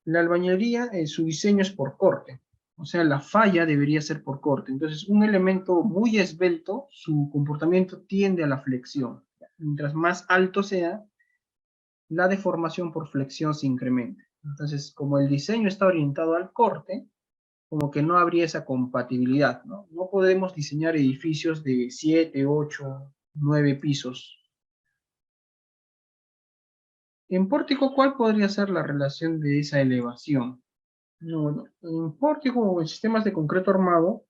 Speaker 1: La albañilería, su diseño es por corte, o sea, la falla debería ser por corte. Entonces, un elemento muy esbelto, su comportamiento tiende a la flexión. Mientras más alto sea, la deformación por flexión se incrementa. Entonces, como el diseño está orientado al corte, como que no habría esa compatibilidad, ¿no? No podemos diseñar edificios de 7, 8, 9 pisos. En pórtico, ¿cuál podría ser la relación de esa elevación? No, bueno, en pórtico o en sistemas de concreto armado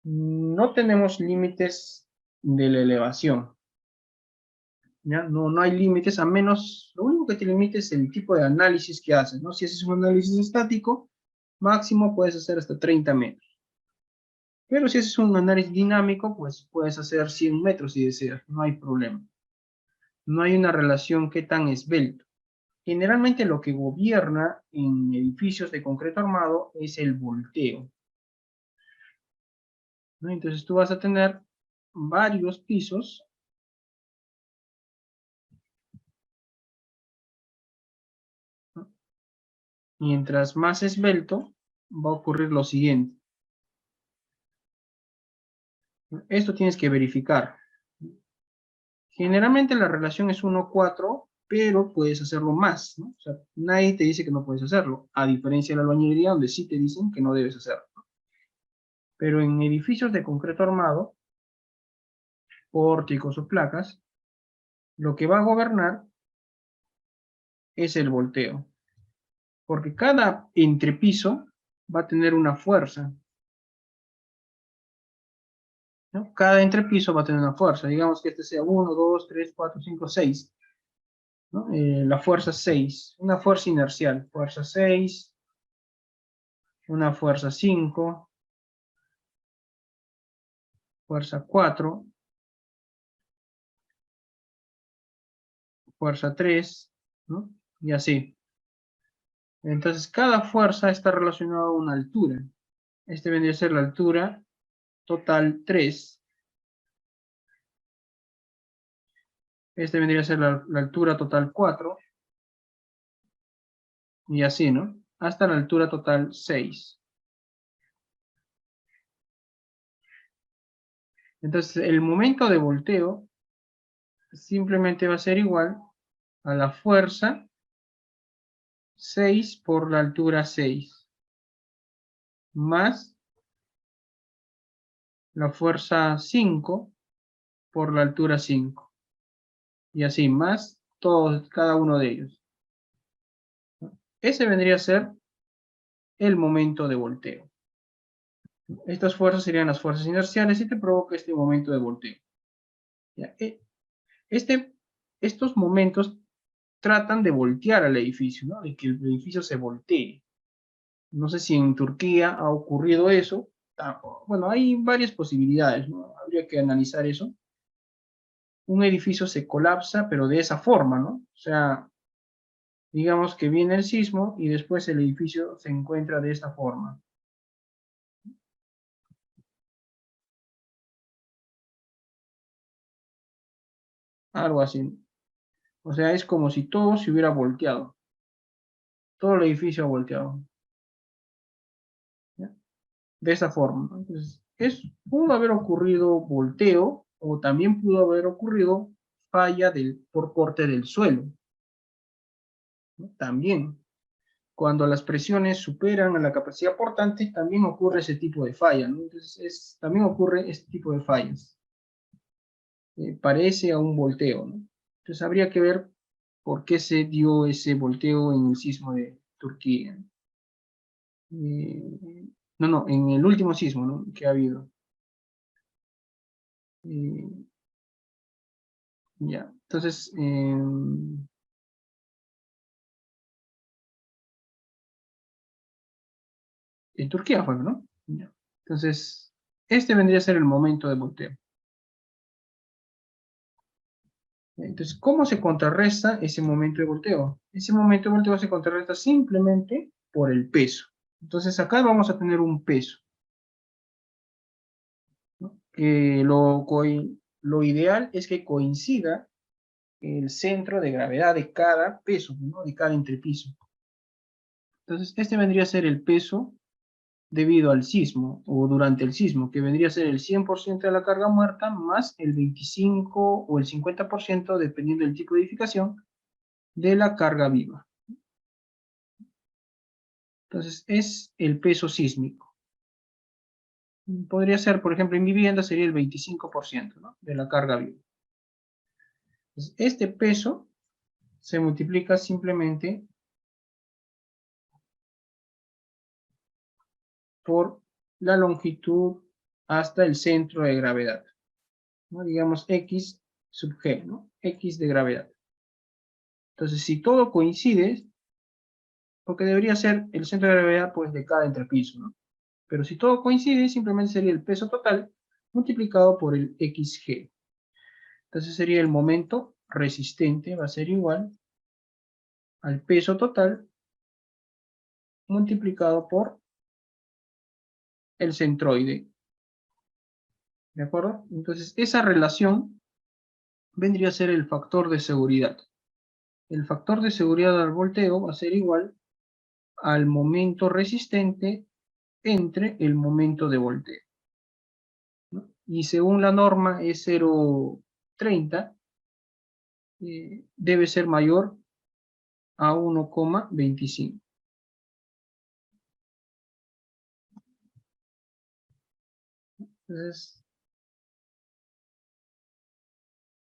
Speaker 1: no tenemos límites de la elevación, ¿ya? No hay límites, a menos, lo único que te limita es el tipo de análisis que haces, ¿no? Si haces un análisis estático, máximo puedes hacer hasta 30 metros. Pero si haces un análisis dinámico, pues puedes hacer 100 metros si deseas, no hay problema. No hay una relación que tan esbelto. Generalmente lo que gobierna en edificios de concreto armado es el volteo, ¿no? Entonces tú vas a tener varios pisos. Mientras más esbelto, va a ocurrir lo siguiente. Esto tienes que verificar. Generalmente la relación es 1:4, pero puedes hacerlo más, ¿no? O sea, nadie te dice que no puedes hacerlo, a diferencia de la albañilería, donde sí te dicen que no debes hacerlo. Pero en edificios de concreto armado, pórticos o placas, lo que va a gobernar es el volteo. Porque cada entrepiso va a tener una fuerza, ¿no? Cada entrepiso va a tener una fuerza. Digamos que este sea 1, 2, 3, 4, 5, 6. ¿No? La fuerza 6, una fuerza inercial, fuerza 6, una fuerza 5, fuerza 4, fuerza 3, ¿no? Y así. Entonces, cada fuerza está relacionada a una altura. Este vendría a ser la altura total 3. Este vendría a ser la altura total 4. Y así, ¿no? Hasta la altura total 6. Entonces, el momento de volteo simplemente va a ser igual a la fuerza 6 por la altura 6, más la fuerza 5 por la altura 5. Y así, más todos, cada uno de ellos. Ese vendría a ser el momento de volteo. Estas fuerzas serían las fuerzas inerciales y te provoca este momento de volteo. ¿Ya? Estos momentos tratan de voltear al edificio, ¿no? De que el edificio se voltee. No sé si en Turquía ha ocurrido eso. Bueno, hay varias posibilidades, ¿no? Habría que analizar eso. Un edificio se colapsa, pero de esa forma, ¿no? O sea, digamos que viene el sismo y después el edificio se encuentra de esta forma. Algo así. O sea, es como si todo se hubiera volteado. Todo el edificio ha volteado. ¿Ya? De esa forma, ¿no? Entonces, pudo haber ocurrido volteo o también pudo haber ocurrido falla por corte del suelo, ¿no? También, cuando las presiones superan a la capacidad portante, también ocurre ese tipo de falla, ¿no? Entonces, también ocurre este tipo de fallas. Parece a un volteo, ¿no? Entonces, habría que ver por qué se dio ese volteo en el sismo de Turquía. No, en el último sismo, ¿no? Que ha habido. Ya, entonces, en Turquía fue, ¿no? Ya. Entonces, este vendría a ser el momento de volteo. Entonces, ¿cómo se contrarresta ese momento de volteo? Ese momento de volteo se contrarresta simplemente por el peso. Entonces, acá vamos a tener un peso, ¿no? Que lo ideal es que coincida el centro de gravedad de cada peso, ¿no? De cada entrepiso. Entonces, este vendría a ser el peso debido al sismo o durante el sismo, que vendría a ser el 100% de la carga muerta más el 25 o el 50%, dependiendo del tipo de edificación, de la carga viva. Entonces, es el peso sísmico. Podría ser, por ejemplo, en vivienda sería el 25%, ¿no? De la carga viva. Entonces, este peso se multiplica simplemente por la longitud hasta el centro de gravedad, ¿no? Digamos X sub G, ¿no? X de gravedad. Entonces, si todo coincide, porque debería ser el centro de gravedad pues, de cada entrepiso, ¿no? Pero si todo coincide, simplemente sería el peso total multiplicado por el XG. Entonces sería el momento resistente, va a ser igual al peso total multiplicado por el centroide. ¿De acuerdo? Entonces esa relación vendría a ser el factor de seguridad. El factor de seguridad al volteo va a ser igual al momento resistente entre el momento de volteo, ¿no? Y según la norma es 0,30, debe ser mayor a 1,25. Entonces,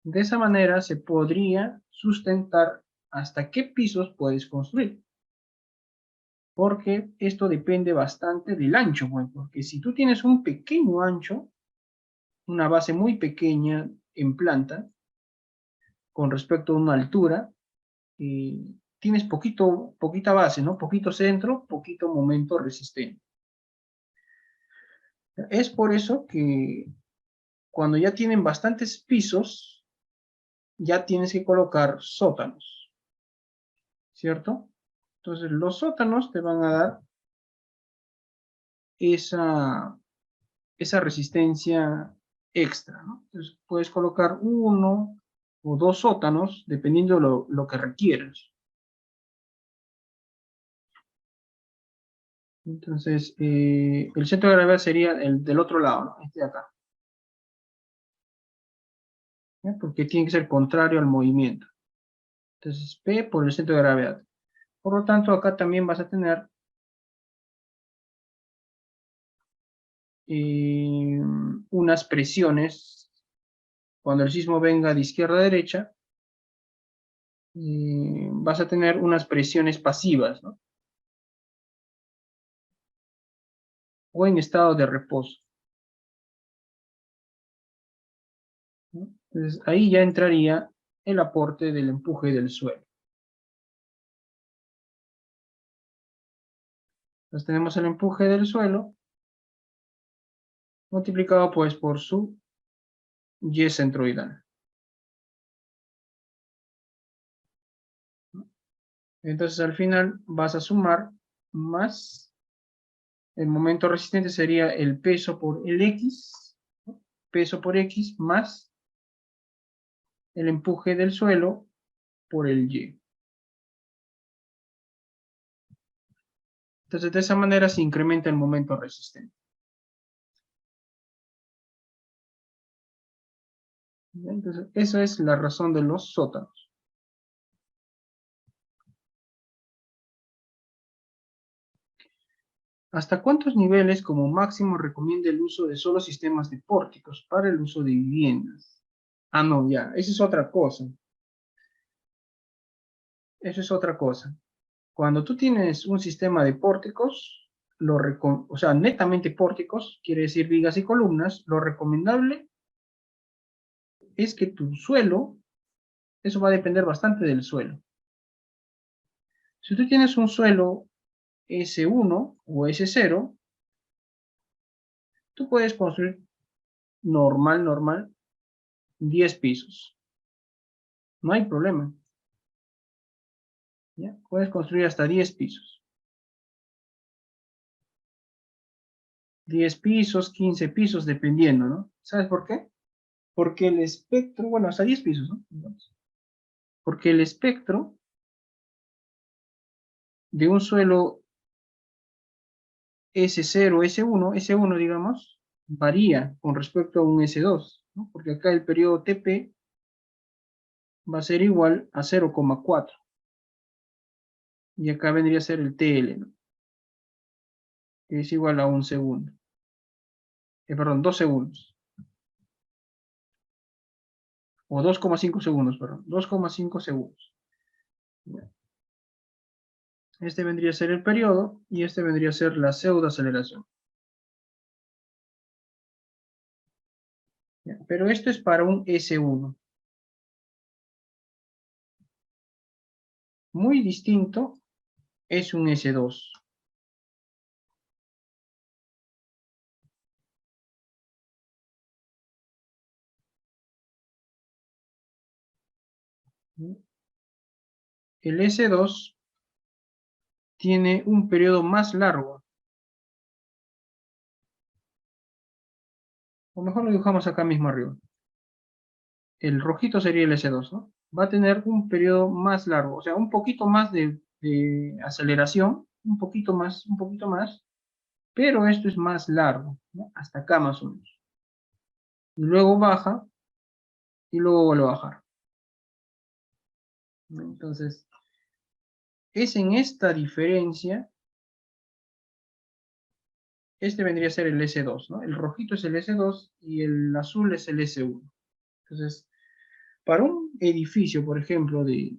Speaker 1: de esa manera se podría sustentar hasta qué pisos puedes construir. Porque esto depende bastante del ancho, pues, porque si tú tienes un pequeño ancho, una base muy pequeña en planta, con respecto a una altura, tienes poquita base, ¿no? Poquito centro, poquito momento resistente. Es por eso que cuando ya tienen bastantes pisos, ya tienes que colocar sótanos, ¿cierto? Entonces los sótanos te van a dar esa resistencia extra, ¿no? Entonces puedes colocar uno o dos sótanos, dependiendo lo que requieras. Entonces, el centro de gravedad sería el del otro lado, ¿no? Este de acá. ¿Ya? Porque tiene que ser contrario al movimiento. Entonces, P por el centro de gravedad. Por lo tanto, acá también vas a tener unas presiones. Cuando el sismo venga de izquierda a derecha, vas a tener unas presiones pasivas, ¿no? O en estado de reposo, ¿no? Entonces, ahí ya entraría el aporte del empuje del suelo. Entonces tenemos el empuje del suelo multiplicado pues por su Y centroidal. Entonces al final vas a sumar más el momento resistente sería el peso por el X, ¿no? Peso por X más el empuje del suelo por el Y. Entonces de esa manera se incrementa el momento resistente. Entonces esa es la razón de los sótanos. ¿Hasta cuántos niveles como máximo recomienda el uso de solo sistemas de pórticos para el uso de viviendas? Ah, no, ya, esa es otra cosa. Eso es otra cosa. Cuando tú tienes un sistema de pórticos, o sea, netamente pórticos, quiere decir vigas y columnas, lo recomendable es que tu suelo, eso va a depender bastante del suelo. Si tú tienes un suelo S1 o S0, tú puedes construir normal, 10 pisos. No hay problema. ¿Ya? Puedes construir hasta 10 pisos. 10 pisos, 15 pisos, dependiendo, ¿no? ¿Sabes por qué? Porque el espectro, bueno, hasta 10 pisos, ¿no? Porque el espectro de un suelo S0, S1 digamos, varía con respecto a un S2, ¿no? Porque acá el periodo TP va a ser igual a 0,4. Y acá vendría a ser el TL, ¿no? Que es igual a un segundo. Perdón, 2 segundos. O 2,5 segundos, perdón. 2,5 segundos. Este vendría a ser el periodo y este vendría a ser la pseudoaceleración. Pero esto es para un S1. Muy distinto es un S2. El S2 tiene un periodo más largo. O mejor lo dibujamos acá mismo arriba. El rojito sería el S2, ¿no? Va a tener un periodo más largo, o sea, un poquito más de aceleración, un poquito más, pero esto es más largo, ¿no? Hasta acá más o menos. Y luego baja y luego vuelve a bajar, ¿no? Entonces, es en esta diferencia, este vendría a ser el S2, ¿no? El rojito es el S2 y el azul es el S1. Entonces, para un edificio, por ejemplo, de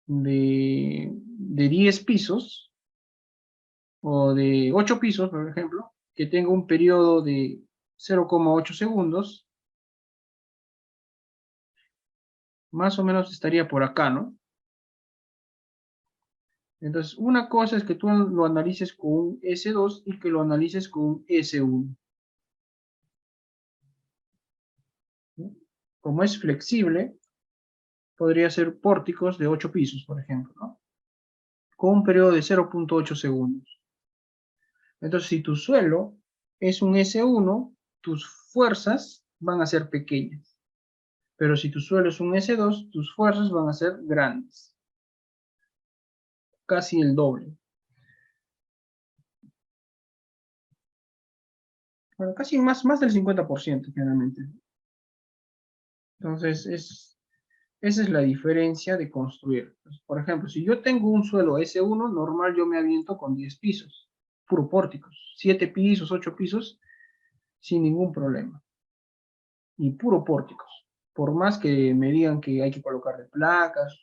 Speaker 1: 10 pisos, o de 8 pisos, por ejemplo, que tenga un periodo de 0,8 segundos, más o menos estaría por acá, ¿no? Entonces, una cosa es que tú lo analices con un S2 y que lo analices con un S1. Como es flexible, podría ser pórticos de 8 pisos, por ejemplo, ¿no? Con un periodo de 0.8 segundos. Entonces, si tu suelo es un S1, tus fuerzas van a ser pequeñas. Pero si tu suelo es un S2, tus fuerzas van a ser grandes. Casi el doble. Bueno, casi más del 50%, generalmente. Entonces, esa es la diferencia de construir. Por ejemplo, si yo tengo un suelo S1, normal yo me aviento con 10 pisos, puro pórticos, 7 pisos, 8 pisos, sin ningún problema. Y puro pórticos. Por más que me digan que hay que colocarle placas,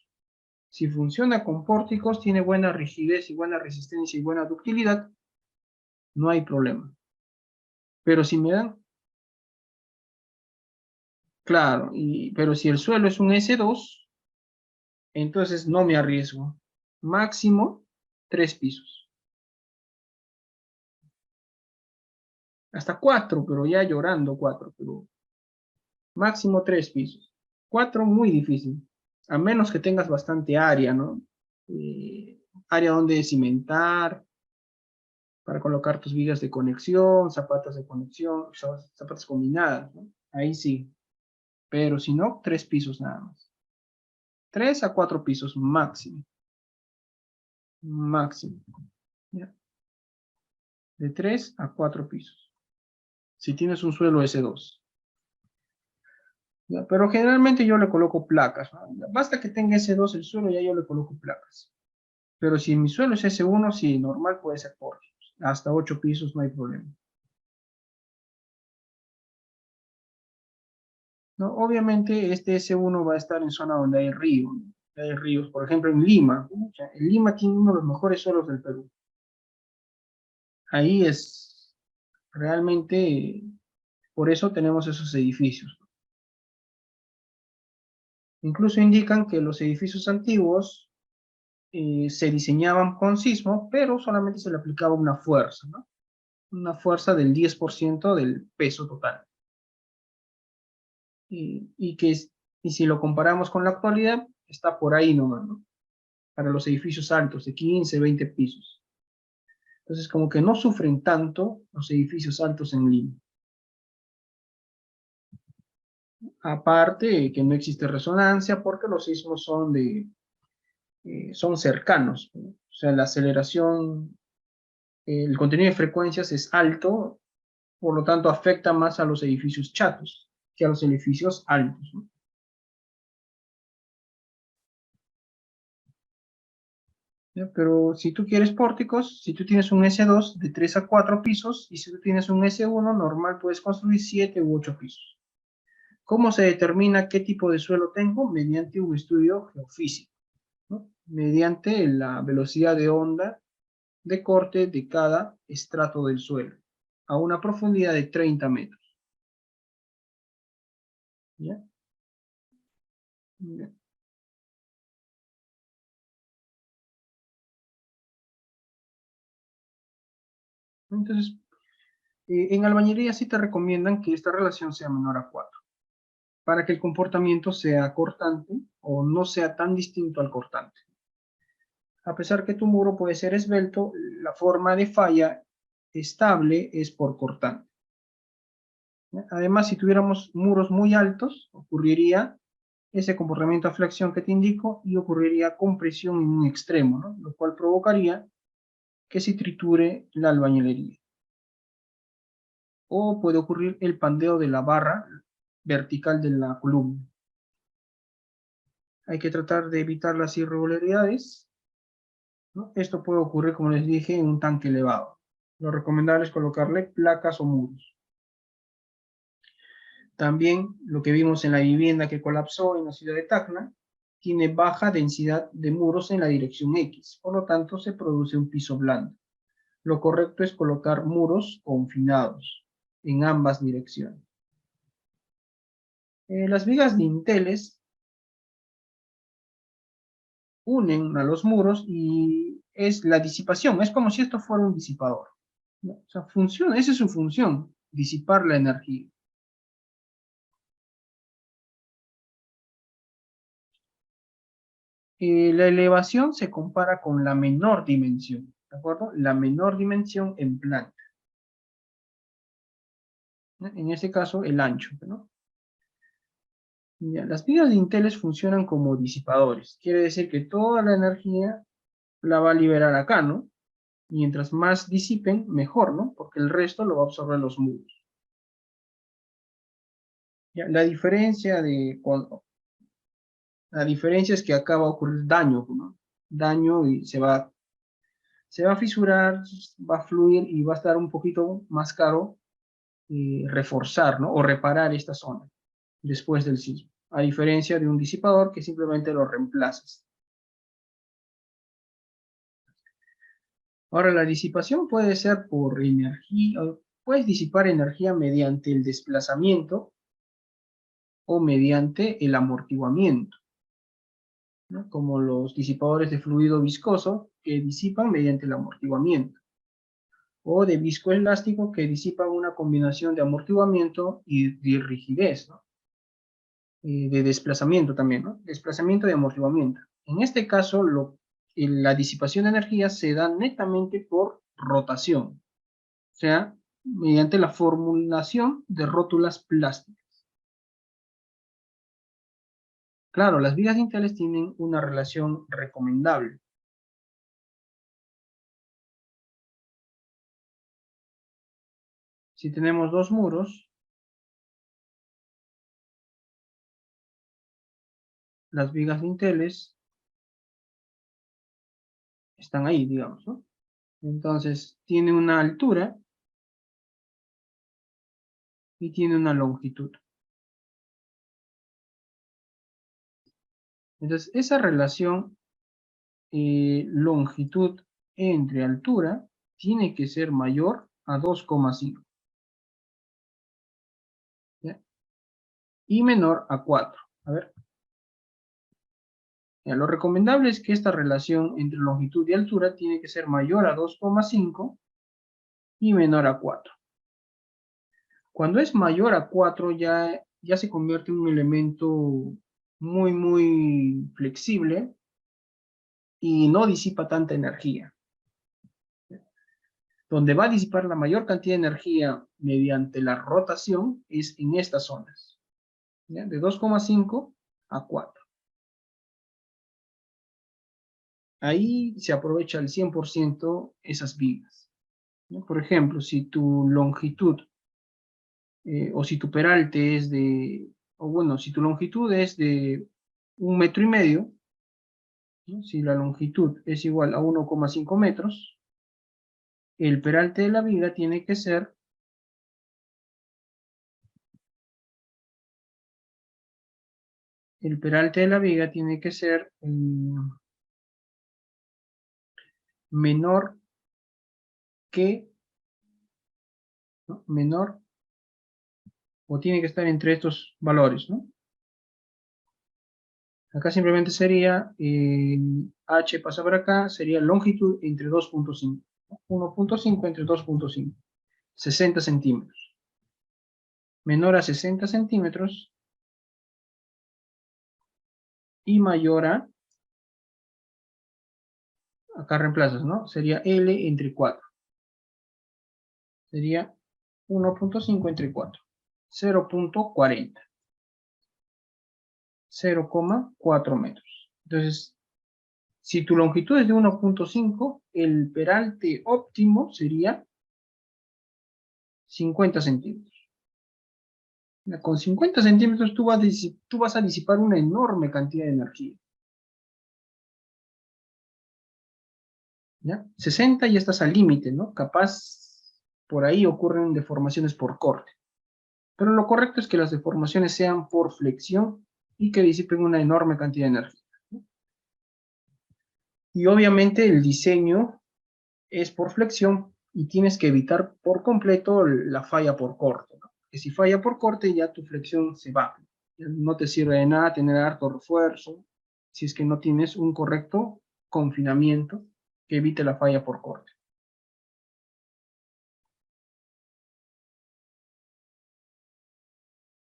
Speaker 1: si funciona con pórticos, tiene buena rigidez y buena resistencia y buena ductilidad, no hay problema. Pero si me dan, claro, pero si el suelo es un S2, entonces no me arriesgo. Máximo 3 pisos. Hasta 4, pero ya llorando 4, pero máximo 3 pisos. 4 muy difícil, a menos que tengas bastante área, ¿no? Área donde cimentar, para colocar tus vigas de conexión, zapatas de conexión, zapatas combinadas, ¿no? Ahí sí, pero si no, 3 pisos nada más. 3 a 4 pisos máximo. Máximo. ¿Ya? De 3 a 4 pisos. Si tienes un suelo S2. ¿Ya? Pero generalmente yo le coloco placas, ¿no? Basta que tenga S2 el suelo, ya yo le coloco placas. Pero si mi suelo es S1, sí, normal puede ser por hasta 8 pisos, no hay problema. ¿No? Obviamente este S1 va a estar en zona donde hay río, ¿no? Hay ríos, por ejemplo en Lima. ¿No? En Lima tiene uno de los mejores suelos del Perú. Ahí es realmente, por eso tenemos esos edificios. Incluso indican que los edificios antiguos se diseñaban con sismo, pero solamente se le aplicaba una fuerza, ¿no? Una fuerza del 10% del peso total. Y si lo comparamos con la actualidad, está por ahí nomás, ¿no? Para los edificios altos, de 15, 20 pisos. Entonces, como que no sufren tanto los edificios altos en Lima. Aparte que no existe resonancia porque los sismos son cercanos, ¿no? O sea, la aceleración, el contenido de frecuencias es alto, por lo tanto afecta más a los edificios chatos que a los edificios altos, ¿no? ¿Ya? Pero si tú quieres pórticos, si tú tienes un S2 de 3 a 4 pisos, y si tú tienes un S1 normal, puedes construir 7 u 8 pisos. ¿Cómo se determina qué tipo de suelo tengo? Mediante un estudio geofísico, ¿no? Mediante la velocidad de onda de corte de cada estrato del suelo, a una profundidad de 30 metros. ¿Ya? ¿Ya? Entonces, en albañilería sí te recomiendan que esta relación sea menor a 4, para que el comportamiento sea cortante o no sea tan distinto al cortante. A pesar que tu muro puede ser esbelto, la forma de falla estable es por cortante. Además, si tuviéramos muros muy altos, ocurriría ese comportamiento de flexión que te indico y ocurriría compresión en un extremo, ¿no? Lo cual provocaría que se triture la albañilería. O puede ocurrir el pandeo de la barra vertical de la columna. Hay que tratar de evitar las irregularidades, ¿no? Esto puede ocurrir, como les dije, en un tanque elevado. Lo recomendable es colocarle placas o muros. También lo que vimos en la vivienda que colapsó en la ciudad de Tacna, tiene baja densidad de muros en la dirección X, por lo tanto se produce un piso blando. Lo correcto es colocar muros confinados en ambas direcciones. Las vigas dinteles unen a los muros y es la disipación. Es como si esto fuera un disipador, ¿no? O sea, funciona, esa es su función, disipar la energía. La elevación se compara con la menor dimensión, ¿de acuerdo? La menor dimensión en planta, ¿no? En este caso, el ancho, ¿no? Ya, las vigas de Inteles funcionan como disipadores. Quiere decir que toda la energía la va a liberar acá, ¿no? Mientras más disipen, mejor, ¿no? Porque el resto lo va a absorber los muros. Ya, la diferencia es que acá va a ocurrir daño, ¿no? Daño y se va a fisurar, va a fluir y va a estar un poquito más caro reforzar, ¿no? O reparar esta zona después del sismo. A diferencia de un disipador que simplemente lo reemplazas. Ahora, la disipación puede ser por energía, puedes disipar energía mediante el desplazamiento o mediante el amortiguamiento, ¿no? Como los disipadores de fluido viscoso que disipan mediante el amortiguamiento, o de viscoelástico que disipan una combinación de amortiguamiento y de rigidez, ¿no? De desplazamiento también, ¿no? Desplazamiento y amortiguamiento. En este caso, la disipación de energía se da netamente por rotación, o sea, mediante la formulación de rótulas plásticas. Claro, las vigas dentales tienen una relación recomendable. Si tenemos dos muros, las vigas dinteles están ahí, digamos, ¿no? Entonces, tiene una altura y tiene una longitud. Entonces, esa relación longitud entre altura tiene que ser mayor a 2,5, ¿ya? Y menor a 4. A ver, ya, lo recomendable es que esta relación entre longitud y altura tiene que ser mayor a 2,5 y menor a 4. Cuando es mayor a 4 ya se convierte en un elemento muy, muy flexible y no disipa tanta energía. Donde va a disipar la mayor cantidad de energía mediante la rotación es en estas zonas, ¿ya? De 2,5 a 4. Ahí se aprovecha al 100% esas vigas, ¿no? Por ejemplo, si tu longitud o si tu peralte es o bueno, si tu longitud es de 1,5 metros, ¿no? Si la longitud es igual a 1,5 metros, el peralte de la viga tiene que ser menor que, ¿no? Menor o tiene que estar entre estos valores, ¿no? Acá simplemente sería h pasa por acá, sería longitud entre 2,5, ¿no? 1,5 entre 2,5, 60 centímetros. Menor a 60 centímetros y mayor a, acá reemplazas, ¿no? Sería L entre 4. Sería 1,5 entre 4. 0,40. 0,4 metros. Entonces, si tu longitud es de 1,5, el peralte óptimo sería 50 centímetros. Con 50 centímetros tú vas a disipar una enorme cantidad de energía. ¿Ya? 60 ya estás al límite, ¿no? Capaz por ahí ocurren deformaciones por corte. Pero lo correcto es que las deformaciones sean por flexión y que disipen una enorme cantidad de energía, ¿no? Y obviamente el diseño es por flexión y tienes que evitar por completo la falla por corte, ¿no? Que si falla por corte ya tu flexión se va. No te sirve de nada tener harto refuerzo si es que no tienes un correcto confinamiento que evite la falla por corte.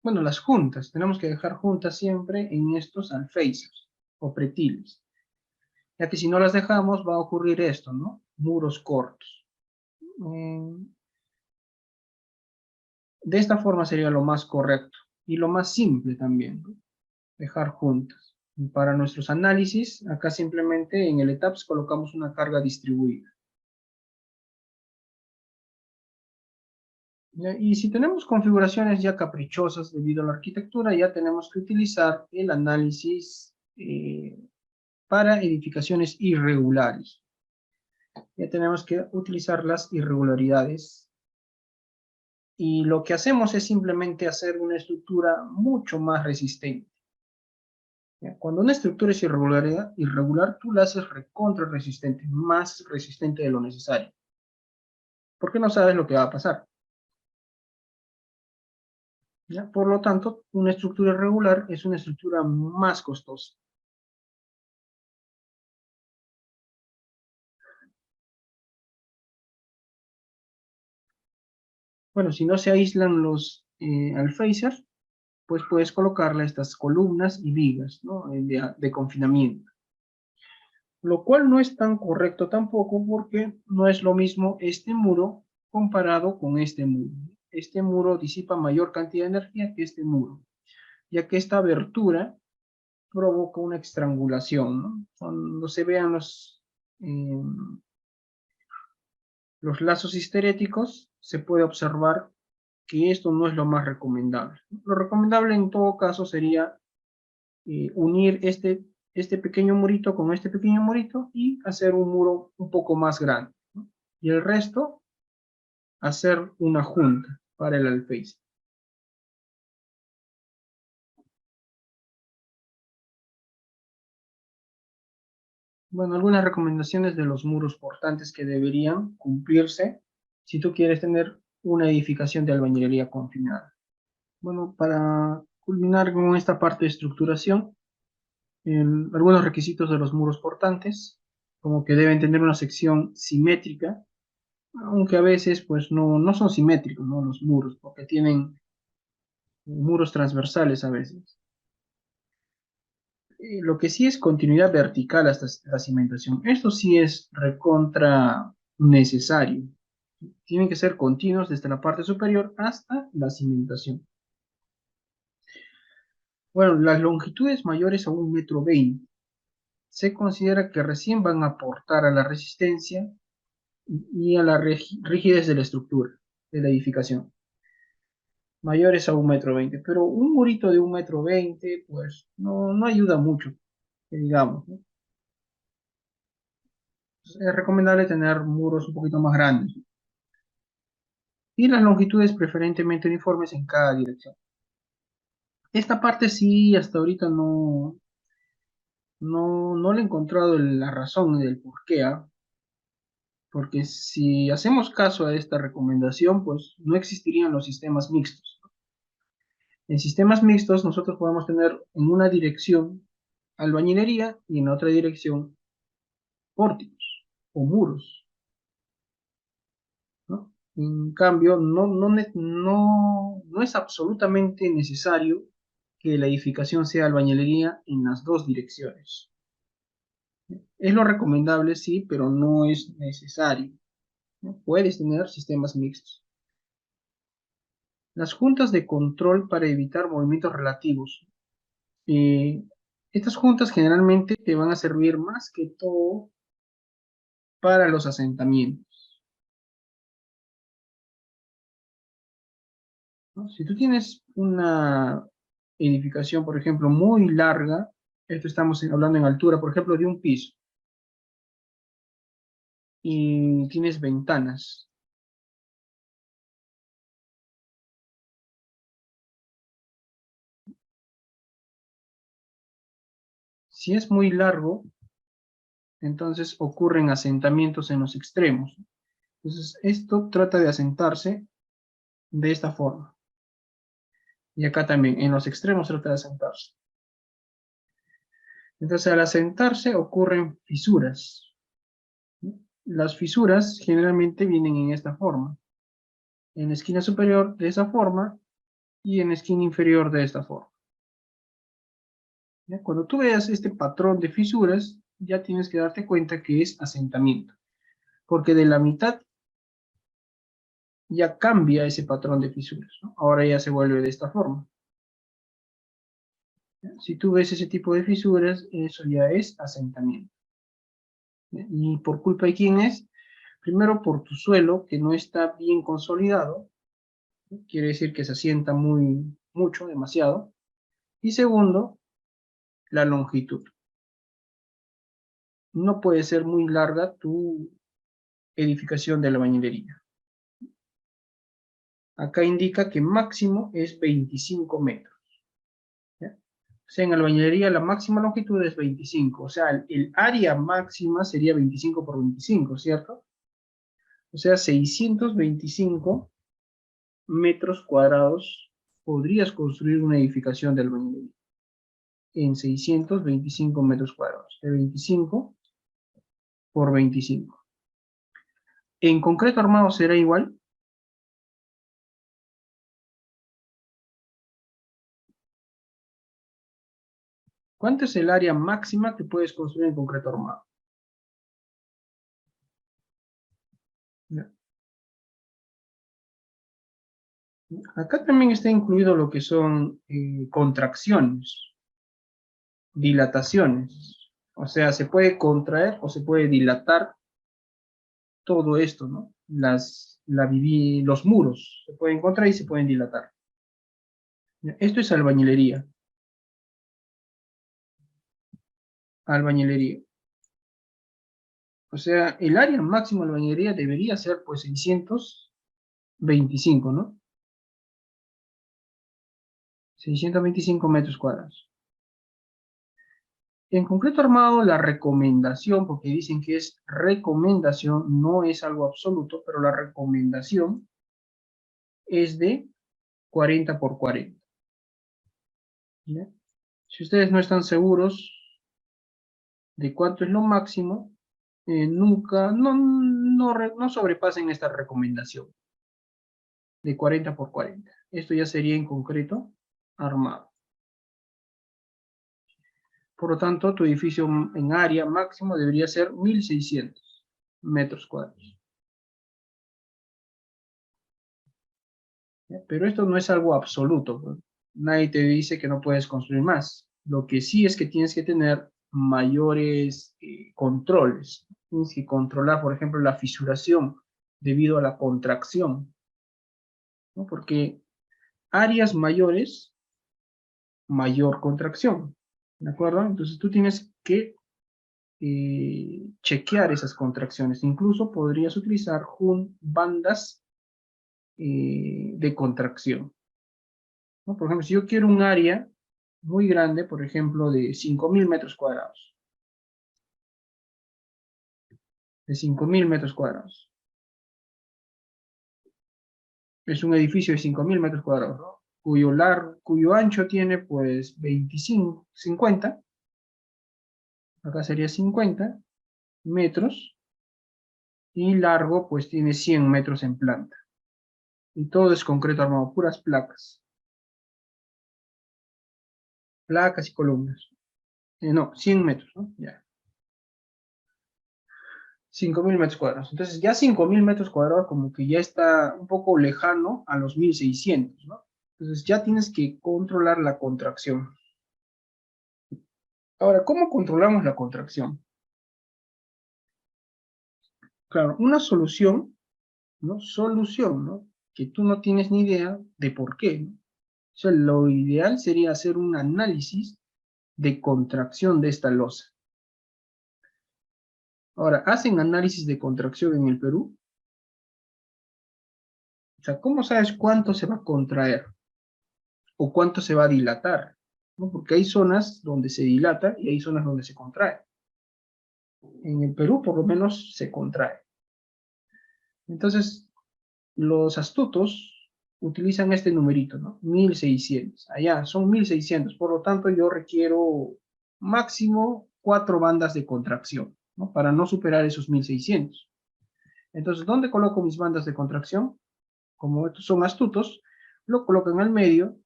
Speaker 1: Bueno, las juntas, tenemos que dejar juntas siempre en estos alféizers o pretiles, ya que si no las dejamos va a ocurrir esto, ¿no? Muros cortos. De esta forma sería lo más correcto y lo más simple también, ¿no? Dejar juntas. Y para nuestros análisis, acá simplemente en el ETAPS colocamos una carga distribuida. Y si tenemos configuraciones ya caprichosas debido a la arquitectura, ya tenemos que utilizar el análisis para edificaciones irregulares. Ya tenemos que utilizar las irregularidades. Y lo que hacemos es simplemente hacer una estructura mucho más resistente. Cuando una estructura es irregular, tú la haces recontra resistente, más resistente de lo necesario. Porque no sabes lo que va a pasar. ¿Ya? Por lo tanto, una estructura irregular es una estructura más costosa. Bueno, si no se aíslan los alféizers, pues puedes colocarle estas columnas y vigas, ¿no? de confinamiento. Lo cual no es tan correcto tampoco porque no es lo mismo este muro comparado con este muro. Este muro disipa mayor cantidad de energía que este muro, ya que esta abertura provoca una estrangulación, ¿no? Cuando se vean los lazos histeréticos, se puede observar que esto no es lo más recomendable. Lo recomendable en todo caso sería unir este pequeño murito con este pequeño murito y hacer un muro un poco más grande, ¿no? Y el resto, hacer una junta para el alféizar. Bueno, algunas recomendaciones de los muros portantes que deberían cumplirse si tú quieres tener una edificación de albañilería confinada. Bueno, para culminar con esta parte de estructuración, algunos requisitos de los muros portantes, como que deben tener una sección simétrica, aunque a veces pues no son simétricos, ¿no? Los muros, porque tienen muros transversales a veces. Lo que sí es continuidad vertical hasta la cimentación. Esto sí es recontra necesario. Tienen que ser continuos desde la parte superior hasta la cimentación. Bueno, las longitudes mayores a 1,20 m se considera que recién van a aportar a la resistencia y a la rigidez de la estructura, de la edificación. Mayores a 1,20 m, pero un murito de 1,20 m, pues no ayuda mucho, que digamos, ¿no? Es recomendable tener muros un poquito más grandes y las longitudes preferentemente uniformes en cada dirección. Esta parte sí, hasta ahorita no le he encontrado la razón del por qué, ¿ah? Porque si hacemos caso a esta recomendación, pues no existirían los sistemas mixtos. En sistemas mixtos nosotros podemos tener en una dirección albañilería y en otra dirección pórticos o muros, ¿no? En cambio, no es absolutamente necesario que la edificación sea albañilería en las dos direcciones. Es lo recomendable, sí, pero no es necesario, ¿no? Puedes tener sistemas mixtos. Las juntas de control para evitar movimientos relativos. Eh, Estas juntas generalmente te van a servir más que todo para los asentamientos, ¿no? Si tú tienes una edificación, por ejemplo, muy larga, esto estamos hablando en altura, por ejemplo, de un piso, y tienes ventanas. Si es muy largo, entonces ocurren asentamientos en los extremos. Entonces, esto trata de asentarse de esta forma. Y acá también, en los extremos trata de asentarse. Entonces, al asentarse ocurren fisuras, ¿no? Las fisuras generalmente vienen en esta forma. En la esquina superior de esa forma y en la esquina inferior de esta forma. ¿Ya? Cuando tú veas este patrón de fisuras, ya tienes que darte cuenta que es asentamiento. Porque de la mitad ya cambia ese patrón de fisuras, ¿no? Ahora ya se vuelve de esta forma. ¿Ya? Si tú ves ese tipo de fisuras, eso ya es asentamiento. ¿Ya? ¿Y por culpa de quién es? Primero por tu suelo, que no está bien consolidado, ¿no? Quiere decir que se asienta mucho, demasiado. Y segundo, la longitud. No puede ser muy larga tu edificación de la albañilería. Acá indica que máximo es 25 metros. ¿Ya? O sea, en albañilería la máxima longitud es 25. O sea, el área máxima sería 25 por 25, ¿cierto? O sea, 625 metros cuadrados podrías construir una edificación de albañilería en 625 metros cuadrados, de 25 por 25. En concreto armado será igual. ¿Cuánto es el área máxima que puedes construir en concreto armado? ¿Ya? Acá también está incluido lo que son contracciones, dilataciones. O sea, se puede contraer o se puede dilatar todo esto, ¿no? Los muros se pueden contraer y se pueden dilatar. Esto es albañilería. Albañilería. O sea, el área máxima de albañilería debería ser pues 625, ¿no? 625 metros cuadrados. En concreto armado, la recomendación, porque dicen que es recomendación, no es algo absoluto, pero la recomendación es de 40 por 40. ¿Ya? Si ustedes no están seguros de cuánto es lo máximo, nunca, no sobrepasen esta recomendación de 40 por 40. Esto ya sería en concreto armado. Por lo tanto, tu edificio en área máximo debería ser 1600 metros cuadrados. ¿Ya? Pero esto no es algo absoluto, ¿no? Nadie te dice que no puedes construir más. Lo que sí es que tienes que tener mayores controles. Tienes que controlar, por ejemplo, la fisuración debido a la contracción, ¿no? Porque áreas mayores, mayor contracción, ¿de acuerdo? Entonces tú tienes que chequear esas contracciones. Incluso podrías utilizar bandas de contracción, ¿no? Por ejemplo, si yo quiero un área muy grande, por ejemplo, de 5000 metros cuadrados, de 5000 metros cuadrados. Es un edificio de 5000 metros cuadrados, ¿no? Cuyo ancho tiene pues 25, 50, acá sería 50 metros, y largo pues tiene 100 metros en planta. Y todo es concreto armado, puras placas. Placas y columnas. No, 100 metros, ¿no? Ya. 5000 metros cuadrados. Entonces ya 5000 metros cuadrados como que ya está un poco lejano a los 1600, ¿no? Entonces ya tienes que controlar la contracción. Ahora, ¿cómo controlamos la contracción? Claro, una solución, ¿no? Solución, ¿no? Que tú no tienes ni idea de por qué, ¿no? O sea, lo ideal sería hacer un análisis de contracción de esta losa. Ahora, ¿hacen análisis de contracción en el Perú? O sea, ¿cómo sabes cuánto se va a contraer? ¿O cuánto se va a dilatar? ¿No? Porque hay zonas donde se dilata y hay zonas donde se contrae. En el Perú, por lo menos, se contrae. Entonces, los astutos utilizan este numerito, ¿no? 1600. Allá son 1600. Por lo tanto, yo requiero máximo 4 bandas de contracción, ¿no? Para no superar esos 1600. Entonces, ¿dónde coloco mis bandas de contracción? Como estos son astutos, lo coloco en el medio,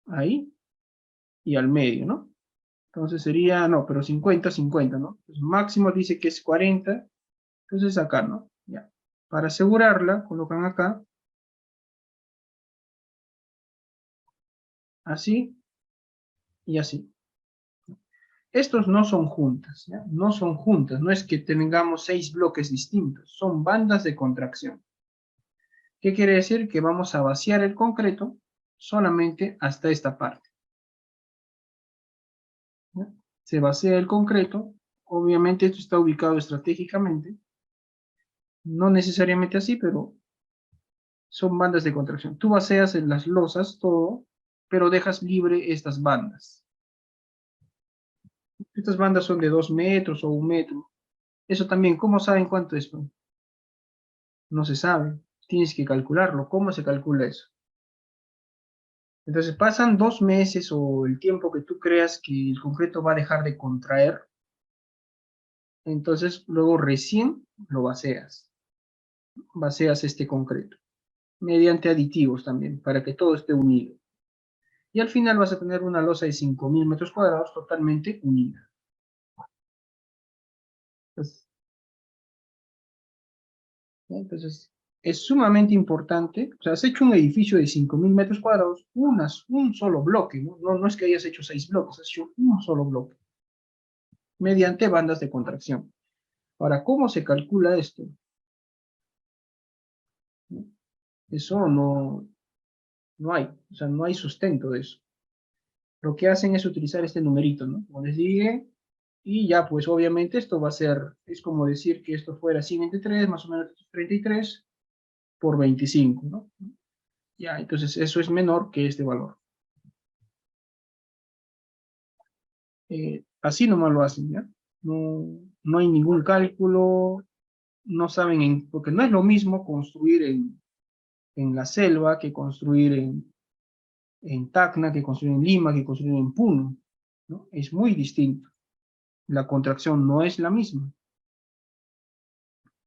Speaker 1: ahí, y al medio, ¿no? Entonces sería, no, pero 50, 50, ¿no? Entonces, máximo dice que es 40, entonces acá, ¿no? Ya. Para asegurarla, colocan acá, así y así. Estos no son juntas, ¿ya? No son juntas, no es que tengamos 6 bloques distintos, son bandas de contracción. ¿Qué quiere decir? Que vamos a vaciar el concreto solamente hasta esta parte, ¿ya? Se vacía el concreto, obviamente esto está ubicado estratégicamente, no necesariamente así, pero son bandas de contracción. Tú vacías en las losas todo, pero dejas libre estas bandas. Estas bandas son de 2 metros o 1 metro. Eso también, ¿cómo saben cuánto es? No se sabe. Tienes que calcularlo. ¿Cómo se calcula eso? Entonces pasan 2 meses o el tiempo que tú creas que el concreto va a dejar de contraer. Entonces luego recién lo vacías. Vacías este concreto. Mediante aditivos también, para que todo esté unido. Y al final vas a tener una losa de 5.000 metros cuadrados totalmente unida. Entonces, entonces, es sumamente importante. O sea, has hecho un edificio de 5.000 metros cuadrados, un solo bloque, ¿no? No, no es que hayas hecho 6 bloques, has hecho un solo bloque, mediante bandas de contracción. Ahora, ¿cómo se calcula esto? Eso no hay, o sea, no hay sustento de eso. Lo que hacen es utilizar este numerito, ¿no? Como les dije, y ya, pues obviamente esto va a ser, es como decir que esto fuera 123, más o menos 33 por 25, ¿no? Ya, entonces eso es menor que este valor. Así nomás lo hacen, ¿ya? No hay ningún cálculo, no saben, porque no es lo mismo construir en la selva que construir en Tacna, que construir en Lima, que construir en Puno, ¿no? Es muy distinto. La contracción no es la misma,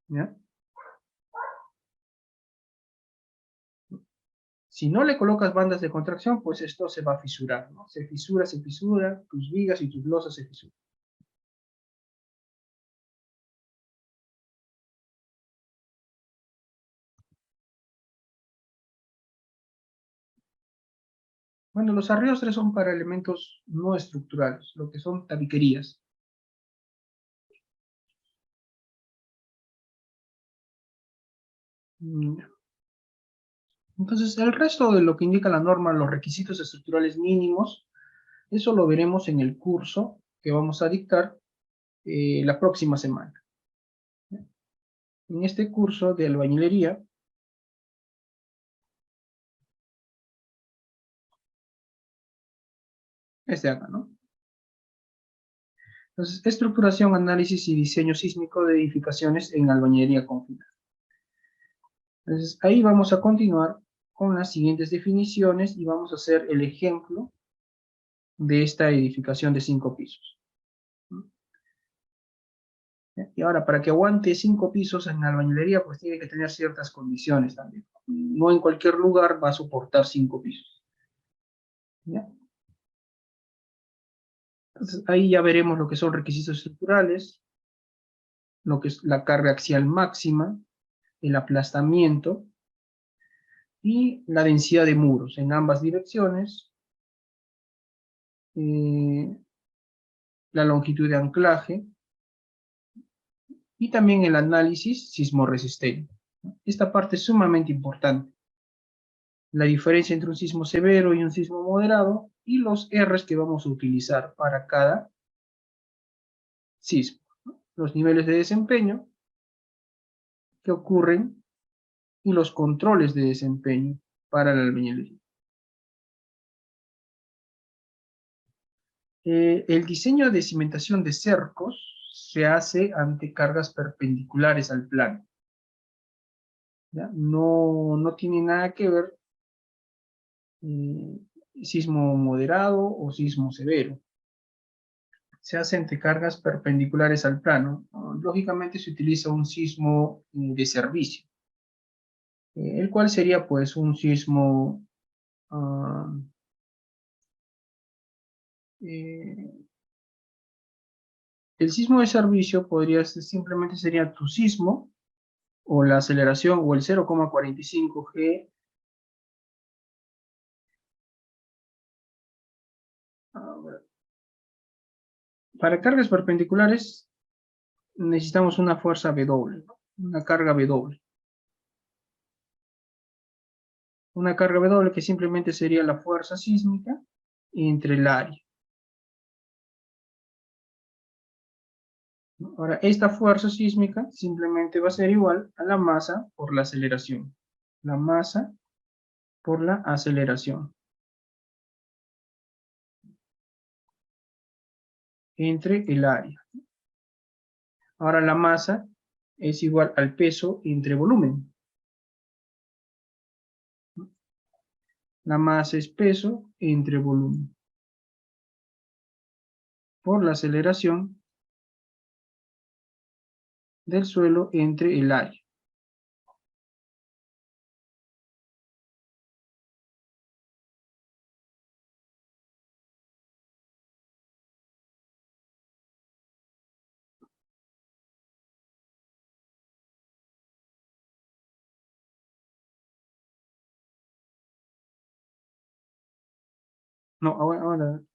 Speaker 1: ¿ya? Si no le colocas bandas de contracción, pues esto se va a fisurar, ¿no? Se fisura, tus vigas y tus losas se fisuran. Bueno, los arrastres son para elementos no estructurales, lo que son tabiquerías. Mm, Entonces, el resto de lo que indica la norma, los requisitos estructurales mínimos, eso lo veremos en el curso que vamos a dictar la próxima semana. En este curso de albañilería, es de acá, ¿no? Entonces, estructuración, análisis y diseño sísmico de edificaciones en albañilería confinada. Entonces, ahí vamos a continuar con las siguientes definiciones y vamos a hacer el ejemplo de esta edificación de 5 pisos. Y ahora, para que aguante 5 pisos en albañilería, pues tiene que tener ciertas condiciones también. No en cualquier lugar va a soportar 5 pisos. ¿Ya? Entonces, ahí ya veremos lo que son requisitos estructurales, lo que es la carga axial máxima, el aplastamiento y la densidad de muros en ambas direcciones, eh, la longitud de anclaje y también el análisis sismorresistente. Esta parte es sumamente importante. La diferencia entre un sismo severo y un sismo moderado y los R's que vamos a utilizar para cada sismo. Los niveles de desempeño que ocurren y los controles de desempeño para la albañilería. El diseño de cimentación de cercos se hace ante cargas perpendiculares al plano. ¿Ya? No tiene nada que ver sismo moderado o sismo severo. se hace entre cargas perpendiculares al plano, ¿no? Lógicamente se utiliza un sismo de servicio, el cual sería pues un sismo, ah, eh, el sismo de servicio podría ser, simplemente sería tu sismo, o la aceleración, o el 0,45 G. Para cargas perpendiculares necesitamos una fuerza W, ¿no? Una carga W. Una carga W que simplemente sería la fuerza sísmica entre el área. ¿No? Ahora, esta fuerza sísmica simplemente va a ser igual a la masa por la aceleración. La masa por la aceleración entre el área. Ahora la masa es igual al peso entre volumen. La masa es peso entre volumen por la aceleración del suelo entre el área. No,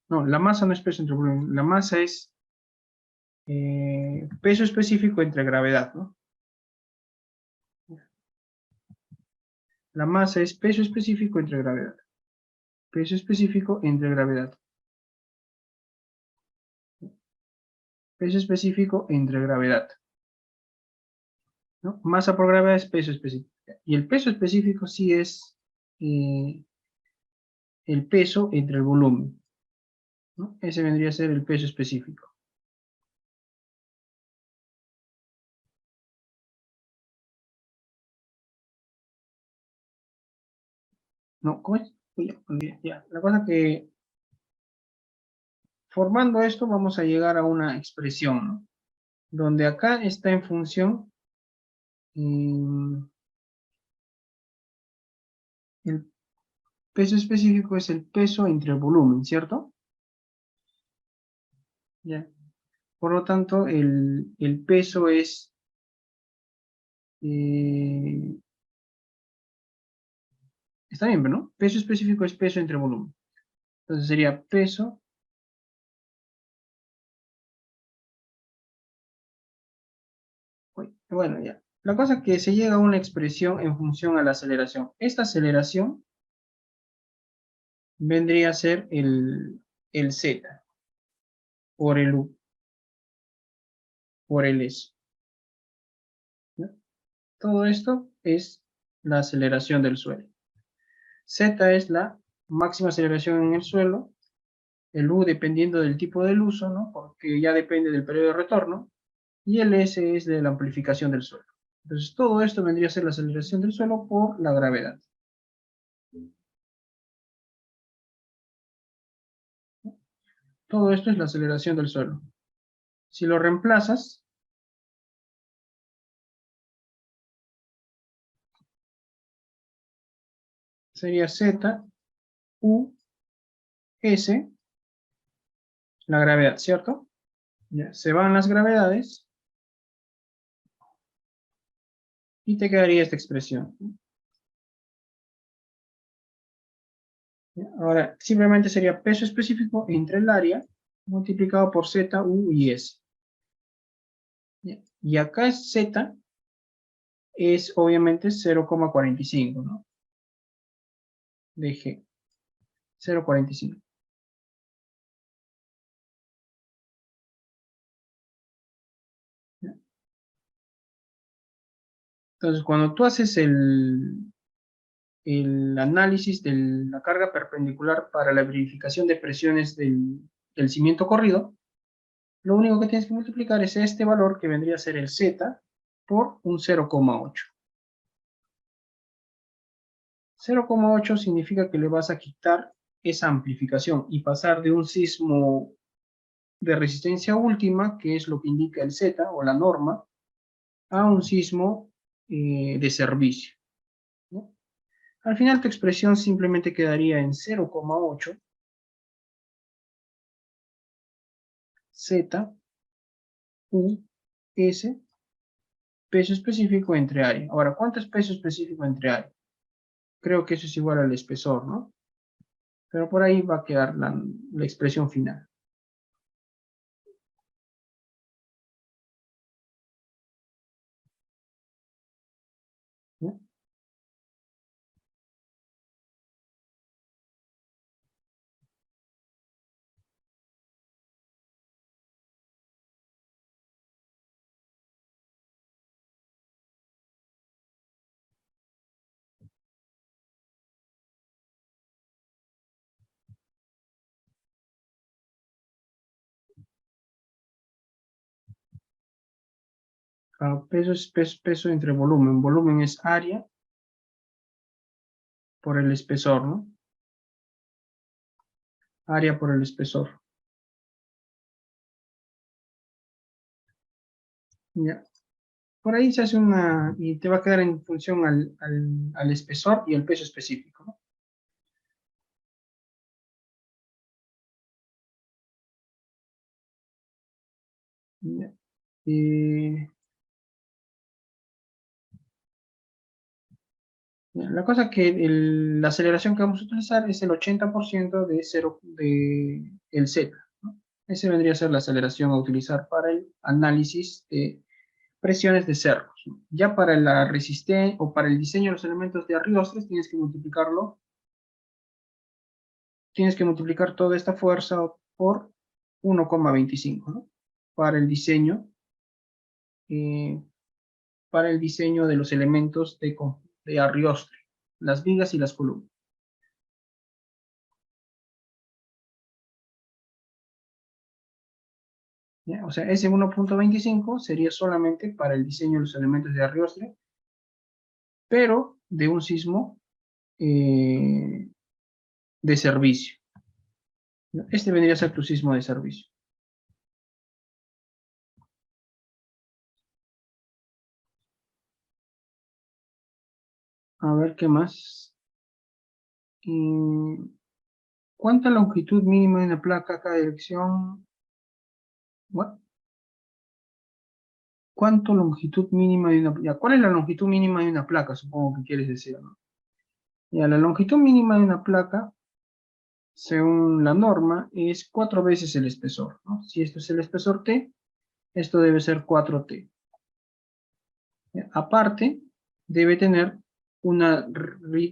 Speaker 1: no, la masa no es peso entre volumen, la masa es peso específico entre gravedad, ¿no? La masa es peso específico entre gravedad. Peso específico entre gravedad. Peso específico entre gravedad, ¿no? Masa por gravedad es peso específico. Y el peso específico sí es el peso entre el volumen, ¿no? Ese vendría a ser el peso específico. No, ¿cómo es? Uy, ya. La cosa que formando esto vamos a llegar a una expresión, ¿no? Donde acá está en función el peso específico es el peso entre el volumen, ¿cierto? Ya. Por lo tanto, el peso es eh, está bien, ¿no? Peso específico es peso entre volumen. Entonces sería peso. Uy, bueno, ya. La cosa es que se llega a una expresión en función a la aceleración. Esta aceleración vendría a ser el Z por el U, por el S, ¿no? Todo esto es la aceleración del suelo. Z es la máxima aceleración en el suelo. El U dependiendo del tipo del uso, ¿no? Porque ya depende del periodo de retorno. Y el S es de la amplificación del suelo. Entonces todo esto vendría a ser la aceleración del suelo por la gravedad. Todo esto es la aceleración del suelo. Si lo reemplazas, sería Z, U, S, la gravedad, ¿cierto? Ya, se van las gravedades y te quedaría esta expresión. ¿Ya? Ahora, simplemente sería peso específico entre el área multiplicado por Z, U y S. ¿Ya? Y acá es Z, es obviamente 0,45, ¿no? De G, 0,45. Entonces, cuando tú haces el análisis de la carga perpendicular para la verificación de presiones del cimiento corrido, lo único que tienes que multiplicar es este valor que vendría a ser el Z por un 0,8. 0,8 significa que le vas a quitar esa amplificación y pasar de un sismo de resistencia última, que es lo que indica el Z o la norma, a un sismo de servicio, ¿no? Al final tu expresión simplemente quedaría en 0,8 Z U S peso específico entre área. Ahora, ¿cuánto es peso específico entre área? Creo que eso es igual al espesor, ¿no? Pero por ahí va a quedar la expresión final, ¿no? Peso es peso entre volumen. Volumen es área por el espesor, ¿no? Área por el espesor. Ya. Por ahí se hace y te va a quedar en función al espesor y el peso específico, ¿no? Ya. Eh, la cosa que la aceleración que vamos a utilizar es el 80% de, el Z, ¿no? Esa vendría a ser la aceleración a utilizar para el análisis de presiones de cercos, ¿no? Ya para la resistencia o para el diseño de los elementos de Arriostres tienes que multiplicar toda esta fuerza por 1,25, ¿no? Para el diseño, eh, para el diseño de los elementos de Arriostre, las vigas y las columnas. ¿Ya? O sea, ese 1,25 sería solamente para el diseño de los elementos de Arriostre, pero de un sismo eh, de servicio, ¿no? Este vendría a ser tu sismo de servicio. A ver, ¿qué más? Y, ¿cuánta longitud mínima de una placa cada dirección? ¿Cuánto longitud mínima de una placa? ¿Cuál es la longitud mínima de una placa? Supongo que quieres decir, ¿no? Ya, la longitud mínima de una placa, según la norma, es 4 veces el espesor, ¿no? Si esto es el espesor T, esto debe ser 4T. Ya, aparte, debe tener una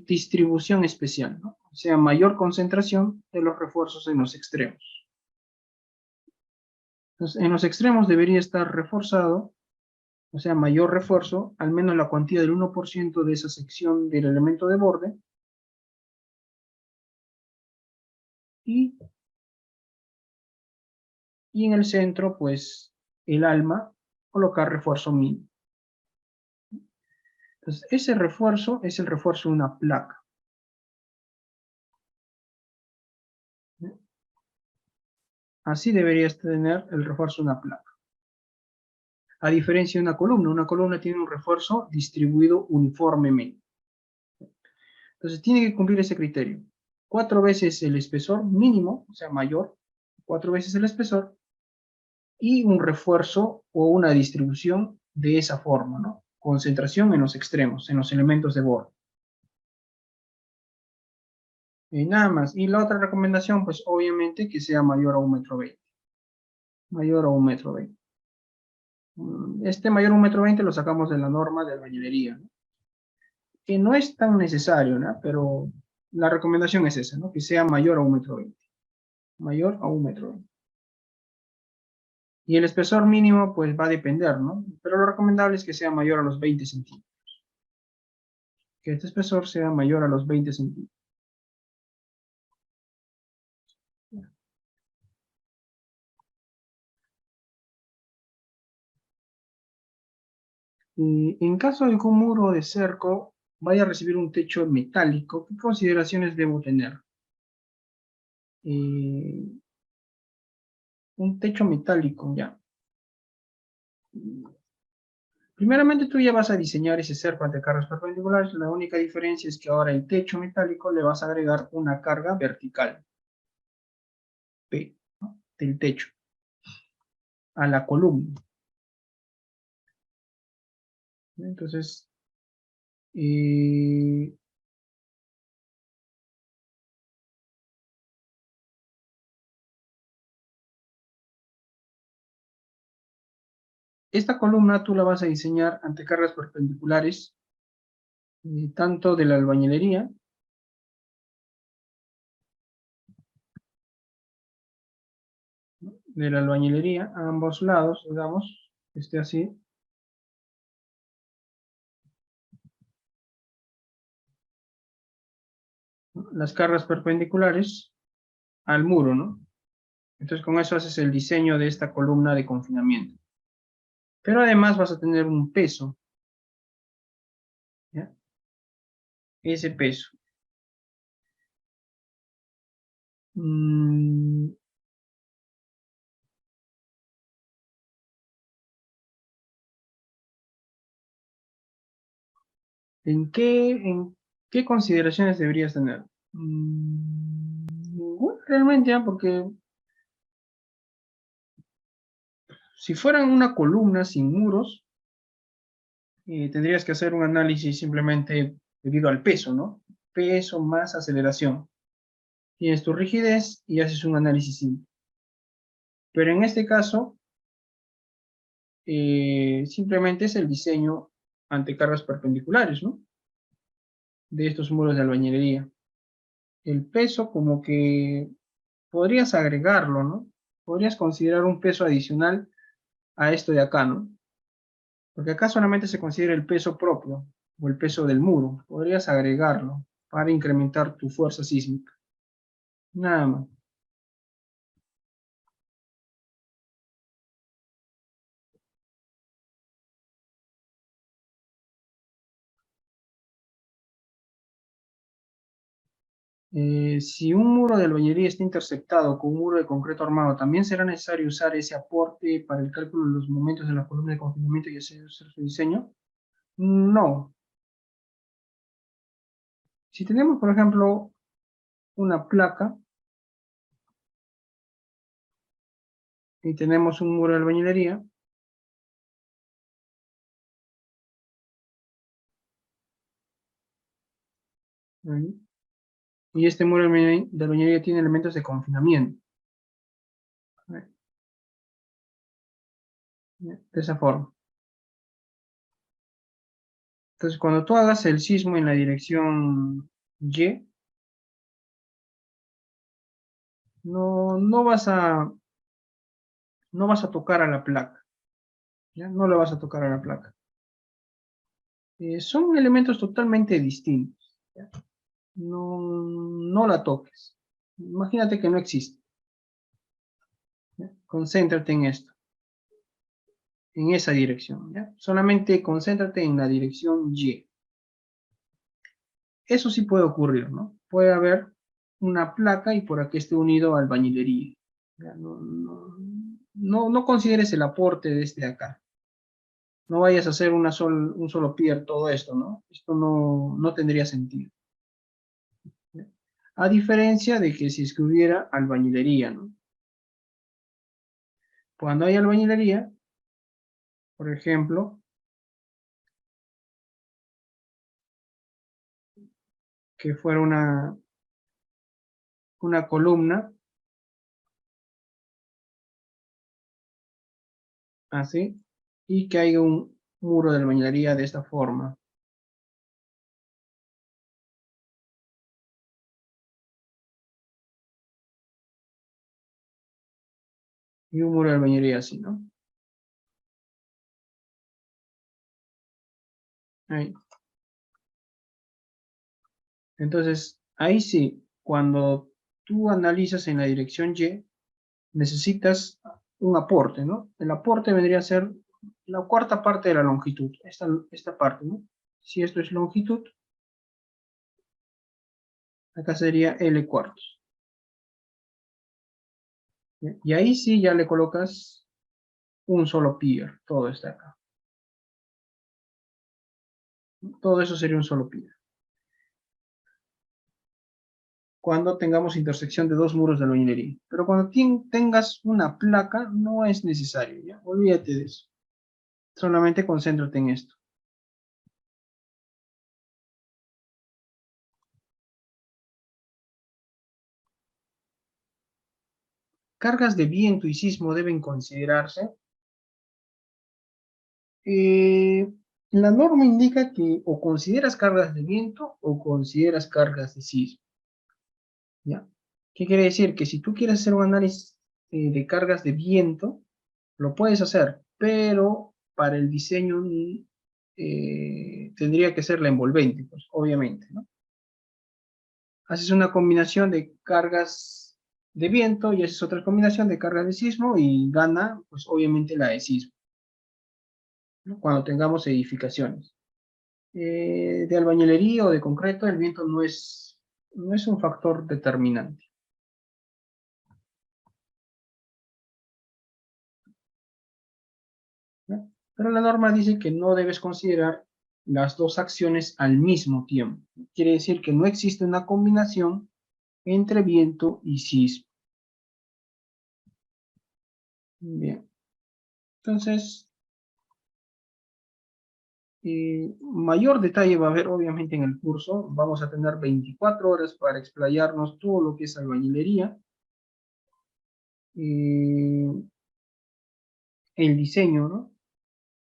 Speaker 1: distribución especial, ¿no? O sea, mayor concentración de los refuerzos en los extremos. Entonces, en los extremos debería estar reforzado, o sea, mayor refuerzo, al menos la cuantía del 1% de esa sección del elemento de borde, y, y en el centro, pues, el alma, colocar refuerzo mínimo. Entonces, ese refuerzo es el refuerzo de una placa, ¿no? Así deberías tener el refuerzo de una placa. A diferencia de una columna tiene un refuerzo distribuido uniformemente. Entonces, tiene que cumplir ese criterio. 4 veces el espesor mínimo, o sea, mayor, 4 veces el espesor, y un refuerzo o una distribución de esa forma, ¿no? Concentración en los extremos, en los elementos de borde. Nada más. Y la otra recomendación, pues obviamente que sea mayor a 1,20 m. Mayor a 1,20 m. Este mayor a 1,20 m lo sacamos de la norma de albañilería, ¿no? Que no es tan necesario, ¿no? Pero la recomendación es esa, ¿no? Que sea mayor a 1,20 m. Mayor a 1,20 m. Y el espesor mínimo, pues va a depender, ¿no? Pero lo recomendable es que sea mayor a los 20 centímetros. Que este espesor sea mayor a los 20 centímetros. Y en caso de que un muro de cerco vaya a recibir un techo metálico, ¿qué consideraciones debo tener? Eh, un techo metálico, ya. Primeramente tú ya vas a diseñar ese cerco ante cargas perpendiculares. La única diferencia es que ahora el techo metálico le vas a agregar una carga vertical, P, ¿no? Del techo a la columna. Entonces, esta columna tú la vas a diseñar ante cargas perpendiculares, tanto de la albañilería, ¿no? De la albañilería a ambos lados, digamos, que esté así. ¿No? Las cargas perpendiculares al muro, ¿no? Entonces con eso haces el diseño de esta columna de confinamiento. Pero además vas a tener un peso, ¿ya? Ese peso. Mm, en qué consideraciones deberías tener? Ninguna realmente, ¿ya? Porque si fueran una columna sin muros, tendrías que hacer un análisis simplemente debido al peso, ¿no? Peso más aceleración. Tienes tu rigidez y haces un análisis simple. Pero en este caso, simplemente es el diseño ante cargas perpendiculares, ¿no? De estos muros de albañilería. El peso como que podrías agregarlo, ¿no? Podrías considerar un peso adicional a esto de acá, ¿no? Porque acá solamente se considera el peso propio o el peso del muro. Podrías agregarlo para incrementar tu fuerza sísmica. Nada más. Si un muro de albañilería está interceptado con un muro de concreto armado, ¿también será necesario usar ese aporte para el cálculo de los momentos de la columna de confinamiento y hacer su diseño? No. Si tenemos, por ejemplo, una placa y tenemos un muro de albañilería, ¿sí? Y este muro de albañilería tiene elementos de confinamiento, ¿sí? De esa forma. Entonces, cuando tú hagas el sismo en la dirección Y, no vas a tocar a la placa, ¿ya? No le vas a tocar a la placa. Son elementos totalmente distintos, ¿ya? No la toques. Imagínate que no existe, ¿ya? Concéntrate en esto, en esa dirección, ¿ya? Solamente concéntrate en la dirección Y. Eso sí puede ocurrir, ¿no? Puede haber una placa y por aquí esté unido a albañilería. ¿Ya? No consideres el aporte de este de acá. No vayas a hacer un solo pier todo esto, ¿no? Esto no tendría sentido. ¿Ya? A diferencia de que si es que hubiera albañilería, ¿no? Cuando hay albañilería, por ejemplo, que fuera una columna, así, y que haya un muro de albañilería de esta forma, y un muro de albañilería así, ¿no? Ahí. Entonces, ahí sí, cuando tú analizas en la dirección Y, necesitas un aporte, ¿no? El aporte vendría a ser la cuarta parte de la longitud, esta parte, ¿no? Si esto es longitud, acá sería L cuartos. Y ahí sí ya le colocas un solo pier, todo está acá. Todo eso sería un solo pier. Cuando tengamos intersección de dos muros de albañilería. Pero cuando tengas una placa, no es necesario, ¿ya? Olvídate de eso. Solamente concéntrate en esto. Cargas de viento y sismo deben considerarse. Eh, la norma indica que o consideras cargas de viento o consideras cargas de sismo, ¿ya? ¿Qué quiere decir? Que si tú quieres hacer un análisis de cargas de viento, lo puedes hacer, pero para el diseño tendría que ser la envolvente, pues, obviamente, ¿no? Haces una combinación de cargas de viento y haces otra combinación de cargas de sismo y gana, pues obviamente la de sismo, ¿no? Cuando tengamos edificaciones. De albañilería o de concreto, el viento no es un factor determinante, ¿no? Pero la norma dice que no debes considerar las dos acciones al mismo tiempo. Quiere decir que no existe una combinación entre viento y sismo. Bien, entonces, mayor detalle va a haber obviamente en el curso. Vamos a tener 24 horas para explayarnos todo lo que es albañilería. El diseño, ¿no?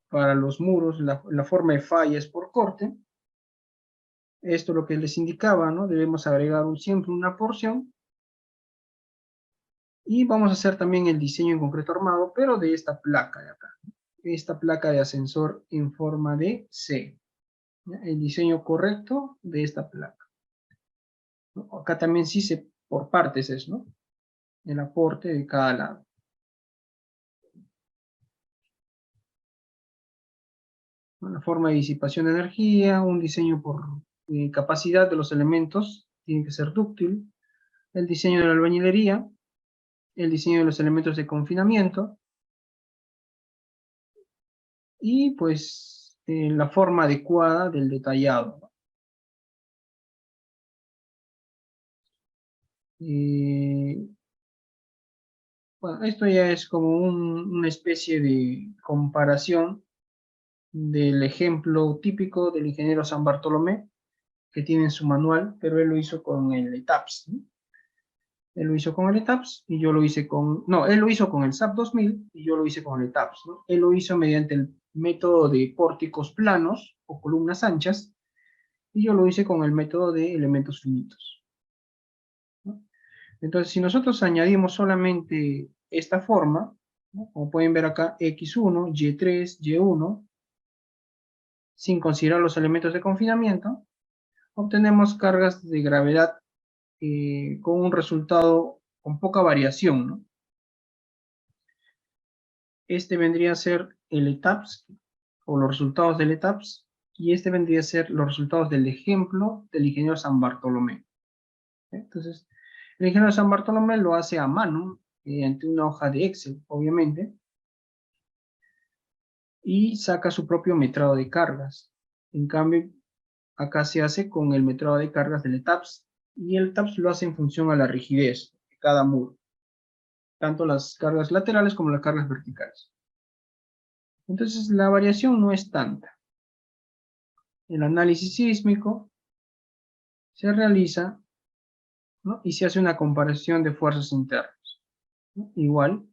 Speaker 1: Para los muros, la forma de falla es por corte. Esto es lo que les indicaba, ¿no? Debemos agregar siempre una porción. Y vamos a hacer también el diseño en concreto armado, pero de esta placa de acá. Esta placa de ascensor en forma de C. ¿Ya? El diseño correcto de esta placa, ¿no? Acá también sí por partes es, ¿no? El aporte de cada lado. Una forma de disipación de energía, un diseño por capacidad de los elementos, tiene que ser dúctil, el diseño de la albañilería, el diseño de los elementos de confinamiento y pues la forma adecuada del detallado, ¿no? Bueno, esto ya es como una especie de comparación del ejemplo típico del ingeniero San Bartolomé, que tiene en su manual, pero él lo hizo con el ETAPS, ¿no? Él lo hizo con el ETAPS y yo lo hice no, él lo hizo con el SAP 2000 y yo lo hice con el ETAPS, ¿no? Él lo hizo mediante el método de pórticos planos o columnas anchas y yo lo hice con el método de elementos finitos, ¿no? Entonces, si nosotros añadimos solamente esta forma, ¿no? Como pueden ver acá, X1, Y3, Y1, sin considerar los elementos de confinamiento, obtenemos cargas de gravedad con un resultado con poca variación, ¿no? Este vendría a ser el ETAPS o los resultados del ETAPS y este vendría a ser los resultados del ejemplo del ingeniero San Bartolomé. Entonces, el ingeniero San Bartolomé lo hace a mano, ante una hoja de Excel, obviamente, y saca su propio metrado de cargas. En cambio, acá se hace con el metrado de cargas del ETAPS y el ETAPS lo hace en función a la rigidez de cada muro, tanto las cargas laterales como las cargas verticales. Entonces, la variación no es tanta. El análisis sísmico se realiza, ¿no? Y se hace una comparación de fuerzas internas, ¿no? Igual,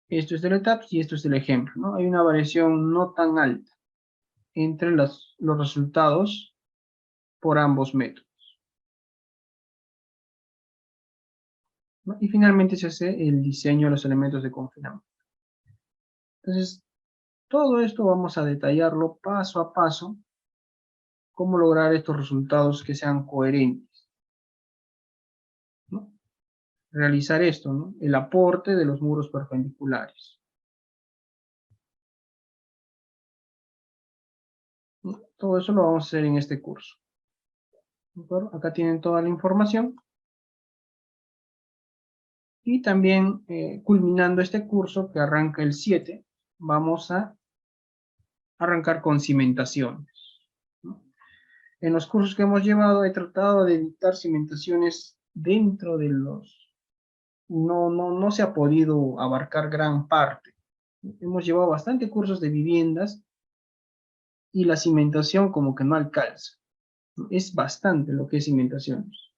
Speaker 1: esto es del ETAPS y esto es del ejemplo, ¿no? Hay una variación no tan alta entre los resultados por ambos métodos, ¿no? Y finalmente se hace el diseño de los elementos de confinamiento. Entonces, todo esto vamos a detallarlo paso a paso, cómo lograr estos resultados que sean coherentes, ¿no? Realizar esto, ¿no? El aporte de los muros perpendiculares, ¿no? Todo eso lo vamos a hacer en este curso, ¿de acuerdo? Acá tienen toda la información. Y también, culminando este curso que arranca el 7, vamos a arrancar con cimentaciones, ¿no? En los cursos que hemos llevado he tratado de evitar cimentaciones dentro de los... No se ha podido abarcar gran parte. Hemos llevado bastante cursos de viviendas y la cimentación como que no alcanza. Es bastante lo que es cimentaciones.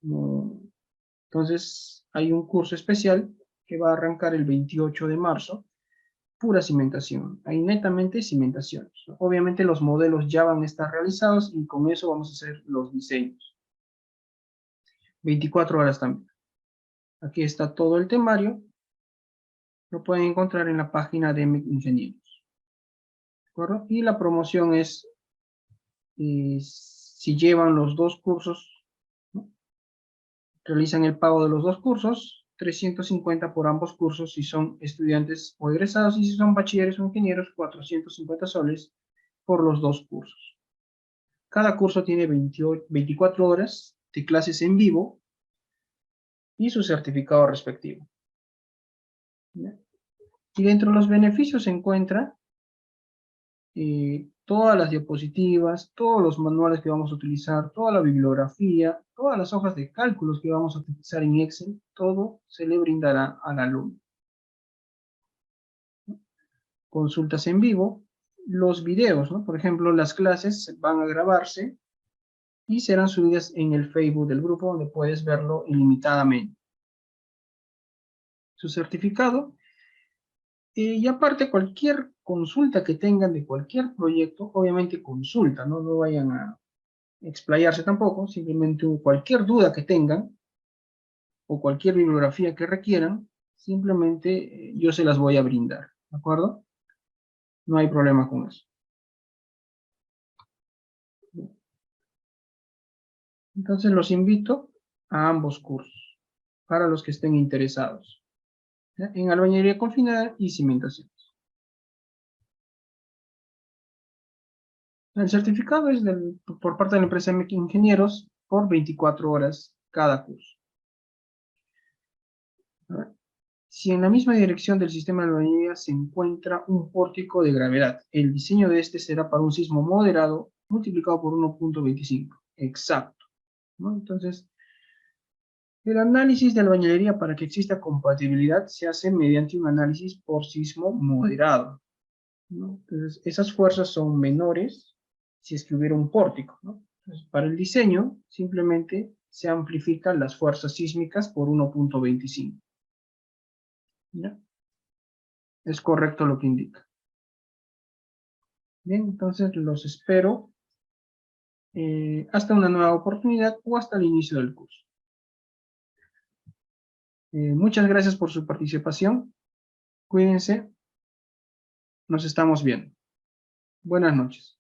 Speaker 1: Entonces, hay un curso especial que va a arrancar el 28 de marzo, pura cimentación. Hay netamente cimentaciones. Obviamente los modelos ya van a estar realizados y con eso vamos a hacer los diseños. 24 horas también. Aquí está todo el temario. Lo pueden encontrar en la página de MEC Ingenieros. ¿De acuerdo? Y la promoción es, si llevan los dos cursos, ¿no? Realizan el pago de los dos cursos, 350 por ambos cursos si son estudiantes o egresados, y si son bachilleres o ingenieros, 450 soles por los dos cursos. Cada curso tiene 24 horas de clases en vivo y su certificado respectivo. ¿Ya? Y dentro de los beneficios se encuentra todas las diapositivas, todos los manuales que vamos a utilizar, toda la bibliografía, todas las hojas de cálculos que vamos a utilizar en Excel, todo se le brindará al alumno. Consultas en vivo, los videos, ¿no? Por ejemplo, las clases van a grabarse y serán subidas en el Facebook del grupo, donde puedes verlo ilimitadamente. Su certificado, y aparte cualquier consulta que tengan de cualquier proyecto, obviamente consulta, no vayan a explayarse tampoco, simplemente cualquier duda que tengan o cualquier bibliografía que requieran, simplemente yo se las voy a brindar, ¿de acuerdo? No hay problema con eso. Entonces los invito a ambos cursos, para los que estén interesados, ¿ya? En albañilería confinada y cimentaciones. El certificado es por parte de la empresa MEC Ingenieros por 24 horas cada curso. Si en la misma dirección del sistema de albañilería se encuentra un pórtico de gravedad, el diseño de este será para un sismo moderado multiplicado por 1.25. Exacto, ¿no? Entonces, el análisis de albañilería para que exista compatibilidad se hace mediante un análisis por sismo moderado, ¿no? Entonces, esas fuerzas son menores si es que hubiera un pórtico, ¿no? Entonces, para el diseño, simplemente se amplifican las fuerzas sísmicas por 1.25. ¿Ya? Es correcto lo que indica. Bien, entonces los espero hasta una nueva oportunidad o hasta el inicio del curso. Muchas gracias por su participación. Cuídense. Nos estamos viendo. Buenas noches.